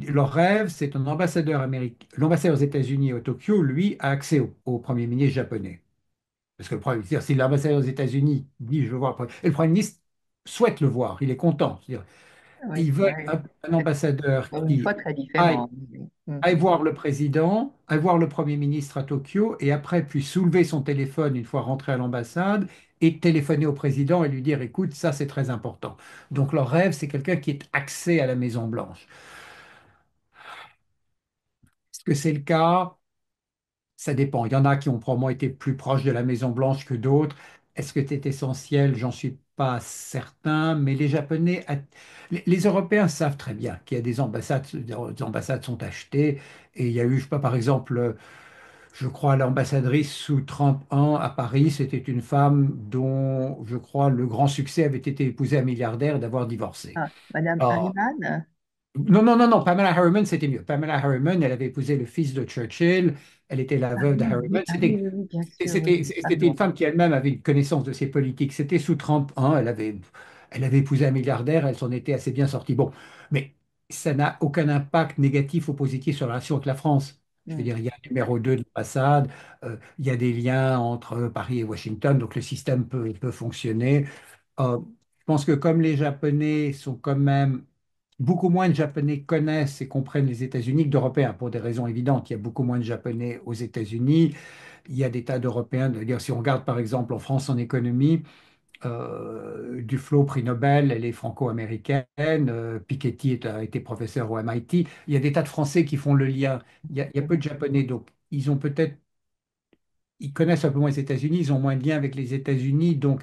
leur rêve, c'est un ambassadeur américain. L'ambassadeur aux États-Unis à Tokyo, lui, a accès au Premier ministre japonais. Parce que le Premier ministre, si l'ambassadeur aux États-Unis dit je veux voir et le Premier ministre souhaite le voir, il est content. C'est-à-dire, Oui, ils veulent oui. un ambassadeur Encore une fois, qui très aille, différent. Mm. aille voir le président, aille voir le Premier ministre à Tokyo, et après puisse soulever son téléphone une fois rentré à l'ambassade et téléphoner au président et lui dire, écoute, ça c'est très important. Donc leur rêve, c'est quelqu'un qui est axé à la Maison-Blanche. Est-ce que c'est le cas? Ça dépend. Il y en a qui ont probablement été plus proches de la Maison-Blanche que d'autres. Est-ce que c'est essentiel? J'en suis pas certain. Mais les Japonais, les Européens savent très bien qu'il y a des ambassades sont achetées. Et il y a eu, je sais pas, par exemple, je crois l'ambassadrice sous Trump I à Paris, c'était une femme dont, je crois, le grand succès avait été épouser un milliardaire et d'avoir divorcé. Ah, Madame Ah, Harriman? non, non, non, non, Pamela Harriman, c'était mieux. Pamela Harriman, elle avait épousé le fils de Churchill, elle était la Ah veuve de oui, Harriman. oui, ah oui, oui, oui, bien sûr, oui, oui, C'était une pardon. femme qui elle-même avait une connaissance de ses politiques. C'était sous Trump 1, elle avait épousé un milliardaire, elle s'en était assez bien sortie. Bon, mais ça n'a aucun impact négatif ou positif sur la relation avec la France. Je veux Mm. dire, il y a un numéro 2 de l'ambassade, il y a des liens entre Paris et Washington, donc le système peut fonctionner. Je pense que comme les Japonais sont quand même, beaucoup moins de Japonais connaissent et comprennent les États-Unis que d'Européens, pour des raisons évidentes. Il y a beaucoup moins de Japonais aux États-Unis. Il y a des tas d'Européens. Si on regarde par exemple en France en économie, Duflo, prix Nobel, elle est franco-américaine. Piketty a été professeur au MIT. Il y a des tas de Français qui font le lien. Il y a peu de Japonais, donc ils connaissent un peu moins les États-Unis, ils ont moins de liens avec les États-Unis, donc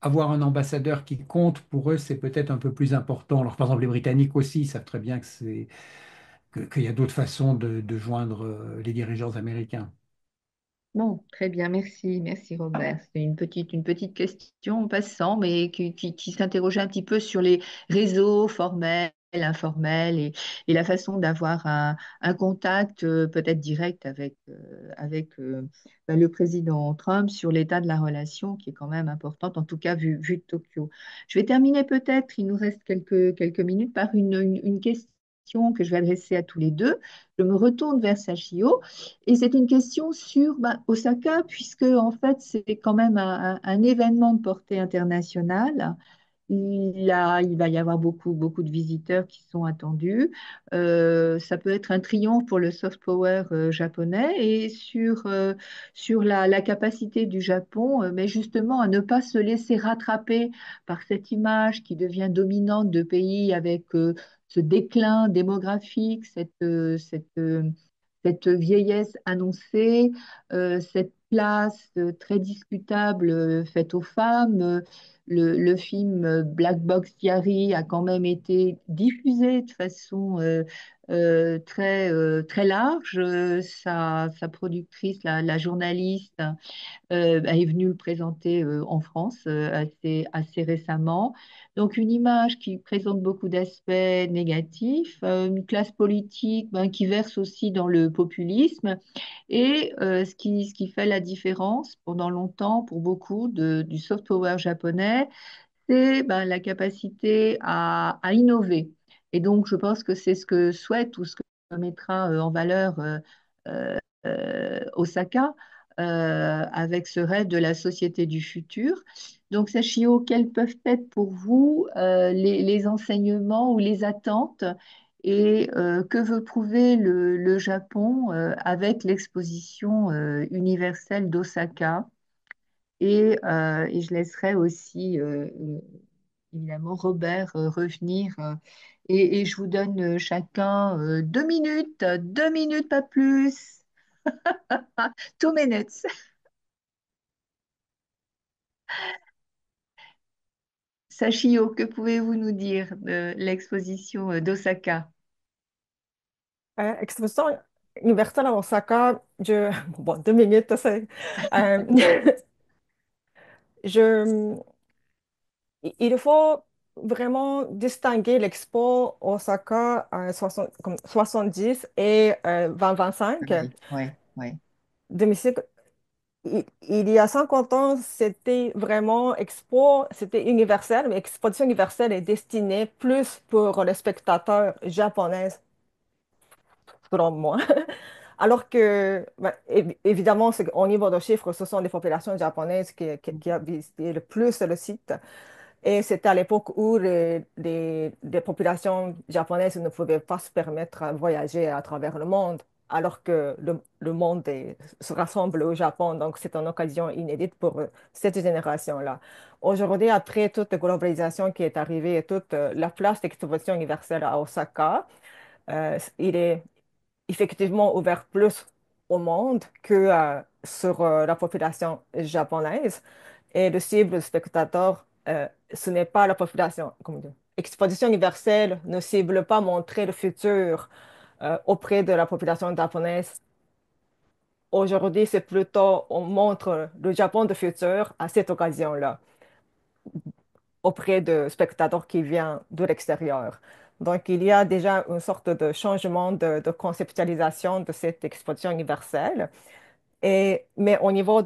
avoir un ambassadeur qui compte pour eux, c'est peut-être un peu plus important. Alors, par exemple, les Britanniques aussi savent très bien qu'il y a d'autres façons de joindre les dirigeants américains. Bon, très bien, merci, merci Robert. C'est une petite question en passant, mais qui s'interrogeait un petit peu sur les réseaux formels, informels et la façon d'avoir un contact peut-être direct avec le président Trump sur l'état de la relation qui est quand même importante, en tout cas vu de Tokyo. Je vais terminer peut-être, il nous reste quelques minutes, par une question que je vais adresser à tous les deux. Je me retourne vers Sachio. Et c'est une question sur Osaka, puisque en fait, c'est quand même un événement de portée internationale. Il va y avoir beaucoup de visiteurs qui sont attendus. Ça peut être un triomphe pour le soft power japonais et sur la capacité du Japon, mais justement à ne pas se laisser rattraper par cette image qui devient dominante de pays avec ce déclin démographique, cette vieillesse annoncée, cette place très discutable faite aux femmes. Le film Black Box Diary a quand même été diffusé de façon très large. Sa productrice, la journaliste, est venue le présenter en France assez récemment. Donc une image qui présente beaucoup d'aspects négatifs, une classe politique qui verse aussi dans le populisme et ce qui fait la différence pendant longtemps pour beaucoup du soft power japonais, c'est la capacité à innover. Et donc je pense que c'est ce que souhaite ou ce que mettra en valeur euh, Osaka avec ce rêve de la société du futur. Donc, Sachio, quels peuvent être pour vous les enseignements ou les attentes et que veut prouver le Japon avec l'exposition universelle d'Osaka? Et je laisserai aussi, évidemment, Robert revenir. Et je vous donne chacun 2 minutes, pas plus. 2 minutes. Sachio, que pouvez-vous nous dire de l'exposition d'Osaka? Exposition universelle à Osaka, bon, 2 minutes, c'est, euh, je, il faut vraiment distinguer l'expo Osaka 70 et Ah 2025. oui, oui, oui. Demi-siècle. il y a 50 ans, c'était vraiment Expo, c'était universel, mais Exposition universelle est destinée plus pour les spectateurs japonais, selon moi. Alors que, ben, évidemment, au niveau de chiffres, ce sont les populations japonaises qui ont visité le plus le site. Et c'était à l'époque où les populations japonaises ne pouvaient pas se permettre de voyager à travers le monde, alors que le monde se rassemble au Japon. Donc, c'est une occasion inédite pour cette génération-là. Aujourd'hui, après toute la globalisation qui est arrivée et toute la place d'exposition universelle à Osaka, il est effectivement ouvert plus au monde que sur la population japonaise. Et le cible spectateur, ce n'est pas la population. Comment dire, Exposition universelle ne cible pas montrer le futur auprès de la population japonaise. Aujourd'hui, c'est plutôt on montre le Japon de futur à cette occasion-là auprès de spectateurs qui viennent de l'extérieur. Donc, il y a déjà une sorte de changement de conceptualisation de cette exposition universelle. Mais au niveau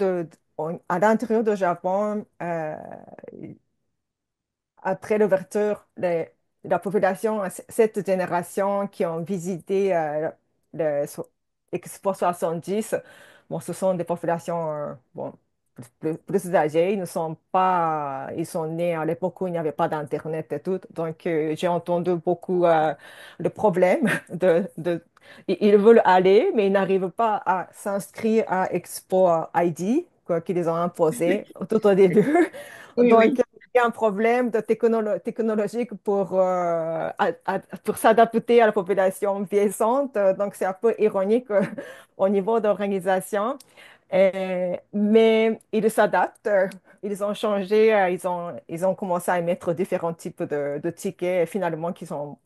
à l'intérieur du Japon, après l'ouverture, la population, cette génération qui ont visité l'Expo 70, bon, ce sont des populations bon, plus âgées. Ils ne sont pas, ils sont nés à l'époque où il n'y avait pas d'Internet et tout. Donc, j'ai entendu beaucoup de problèmes. Ils veulent aller, mais ils n'arrivent pas à s'inscrire à Expo ID, quoi, qu'ils ont imposé tout au début. Oui, Donc, oui. il y a un problème technologique pour s'adapter à la population vieillissante. Donc, c'est un peu ironique au niveau d'organisation. Mais ils s'adaptent. Ils ont changé. Ils ont commencé à émettre différents types de tickets finalement qui sont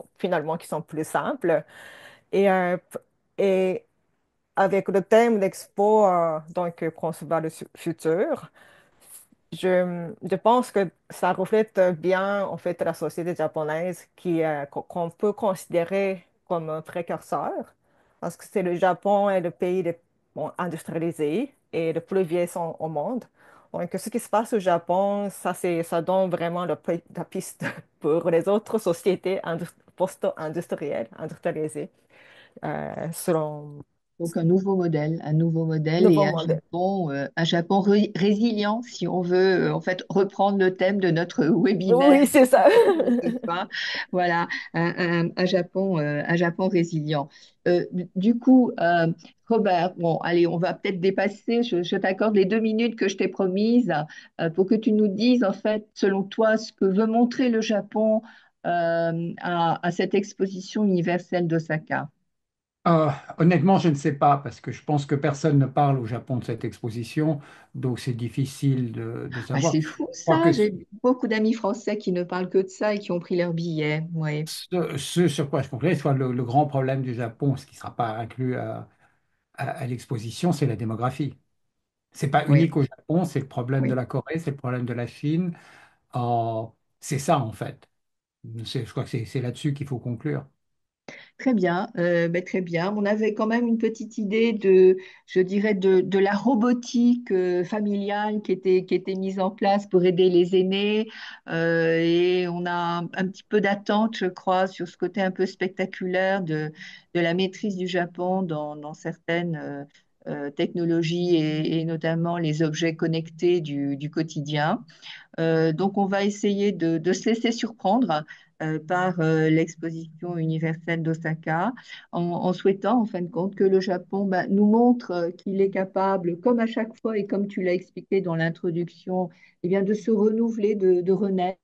plus simples. Et, euh, et avec le thème d'expo, donc concevoir le futur. Je pense que ça reflète bien en fait la société japonaise qu'on peut considérer comme un précurseur parce que c'est le Japon est le pays bon, industrialisé et le plus vieillissant au monde. Donc ce qui se passe au Japon, ça donne vraiment la piste pour les autres sociétés post-industrielles, industrialisées, selon Donc un nouveau le modèle et nouveau modèle. Un Japon résilient, si on veut en fait reprendre le thème de notre webinaire Oui, c'est ça. ce soir. Voilà, un Japon résilient. Du coup, Robert, bon, allez, on va peut-être dépasser. Je t'accorde les 2 minutes que je t'ai promises pour que tu nous dises en fait, selon toi, ce que veut montrer le Japon à cette exposition universelle d'Osaka. Honnêtement, je ne sais pas, parce que je pense que personne ne parle au Japon de cette exposition, donc c'est difficile de Ah, savoir. c'est Je fou crois que ça, j'ai beaucoup d'amis français qui ne parlent que de ça et qui ont pris leur billet. Oui, ce sur quoi je conclurai, soit le grand problème du Japon, ce qui ne sera pas inclus à l'exposition, c'est la démographie. C'est pas oui, unique au Japon, c'est le problème de oui. la Corée, c'est le problème de la Chine. Euh, c'est ça, en fait. Je crois que c'est là-dessus qu'il faut conclure. Très bien, ben, très bien. On avait quand même une petite idée je dirais, de la robotique familiale qui était mise en place pour aider les aînés. Et on a un petit peu d'attente, je crois, sur ce côté un peu spectaculaire de la maîtrise du Japon dans certaines technologies et notamment les objets connectés du quotidien. Donc, on va essayer de se laisser surprendre par l'exposition universelle d'Osaka, en souhaitant, en fin de compte, que le Japon bah, nous montre qu'il est capable, comme à chaque fois et comme tu l'as expliqué dans l'introduction, eh bien, de se renouveler, de renaître,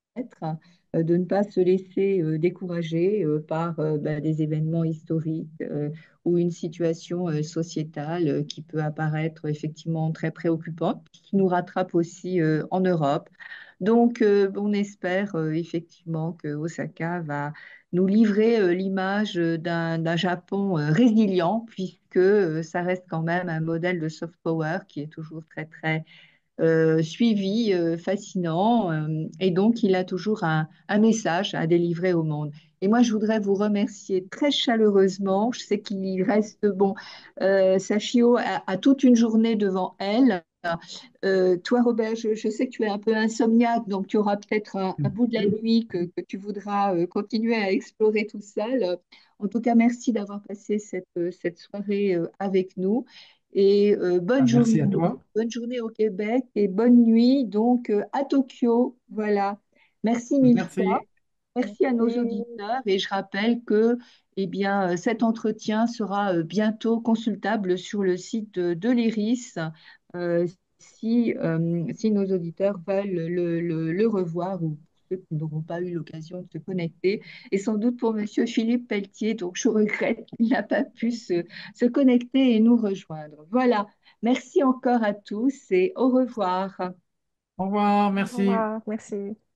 de ne pas se laisser décourager par bah, des événements historiques ou une situation sociétale qui peut apparaître effectivement très préoccupante, qui nous rattrape aussi en Europe. Donc, on espère effectivement que Osaka va nous livrer l'image d'un Japon résilient, puisque ça reste quand même un modèle de soft power qui est toujours très, très suivi, fascinant, et donc il a toujours un message à délivrer au monde. Et moi, je voudrais vous remercier très chaleureusement. Je sais qu'il reste, bon, Sachio a toute une journée devant elle. Toi, Robert, je sais que tu es un peu insomniaque, donc tu auras peut-être un bout de la nuit que tu voudras continuer à explorer tout seul. En tout cas, merci d'avoir passé cette soirée avec nous et Ah, merci à toi. bonne journée au Québec et bonne nuit donc à Tokyo. Voilà. Merci mille fois. Merci. Merci à nos Merci. auditeurs et je rappelle que eh bien, cet entretien sera bientôt consultable sur le site de l'IRIS euh, si nos auditeurs veulent le revoir ou ceux qui n'auront pas eu l'occasion de se connecter. Et sans doute pour Monsieur Philippe Pelletier, donc je regrette qu'il n'a pas pu se connecter et nous rejoindre. Voilà, merci encore à tous et au revoir. Au revoir, Au merci. revoir. Merci.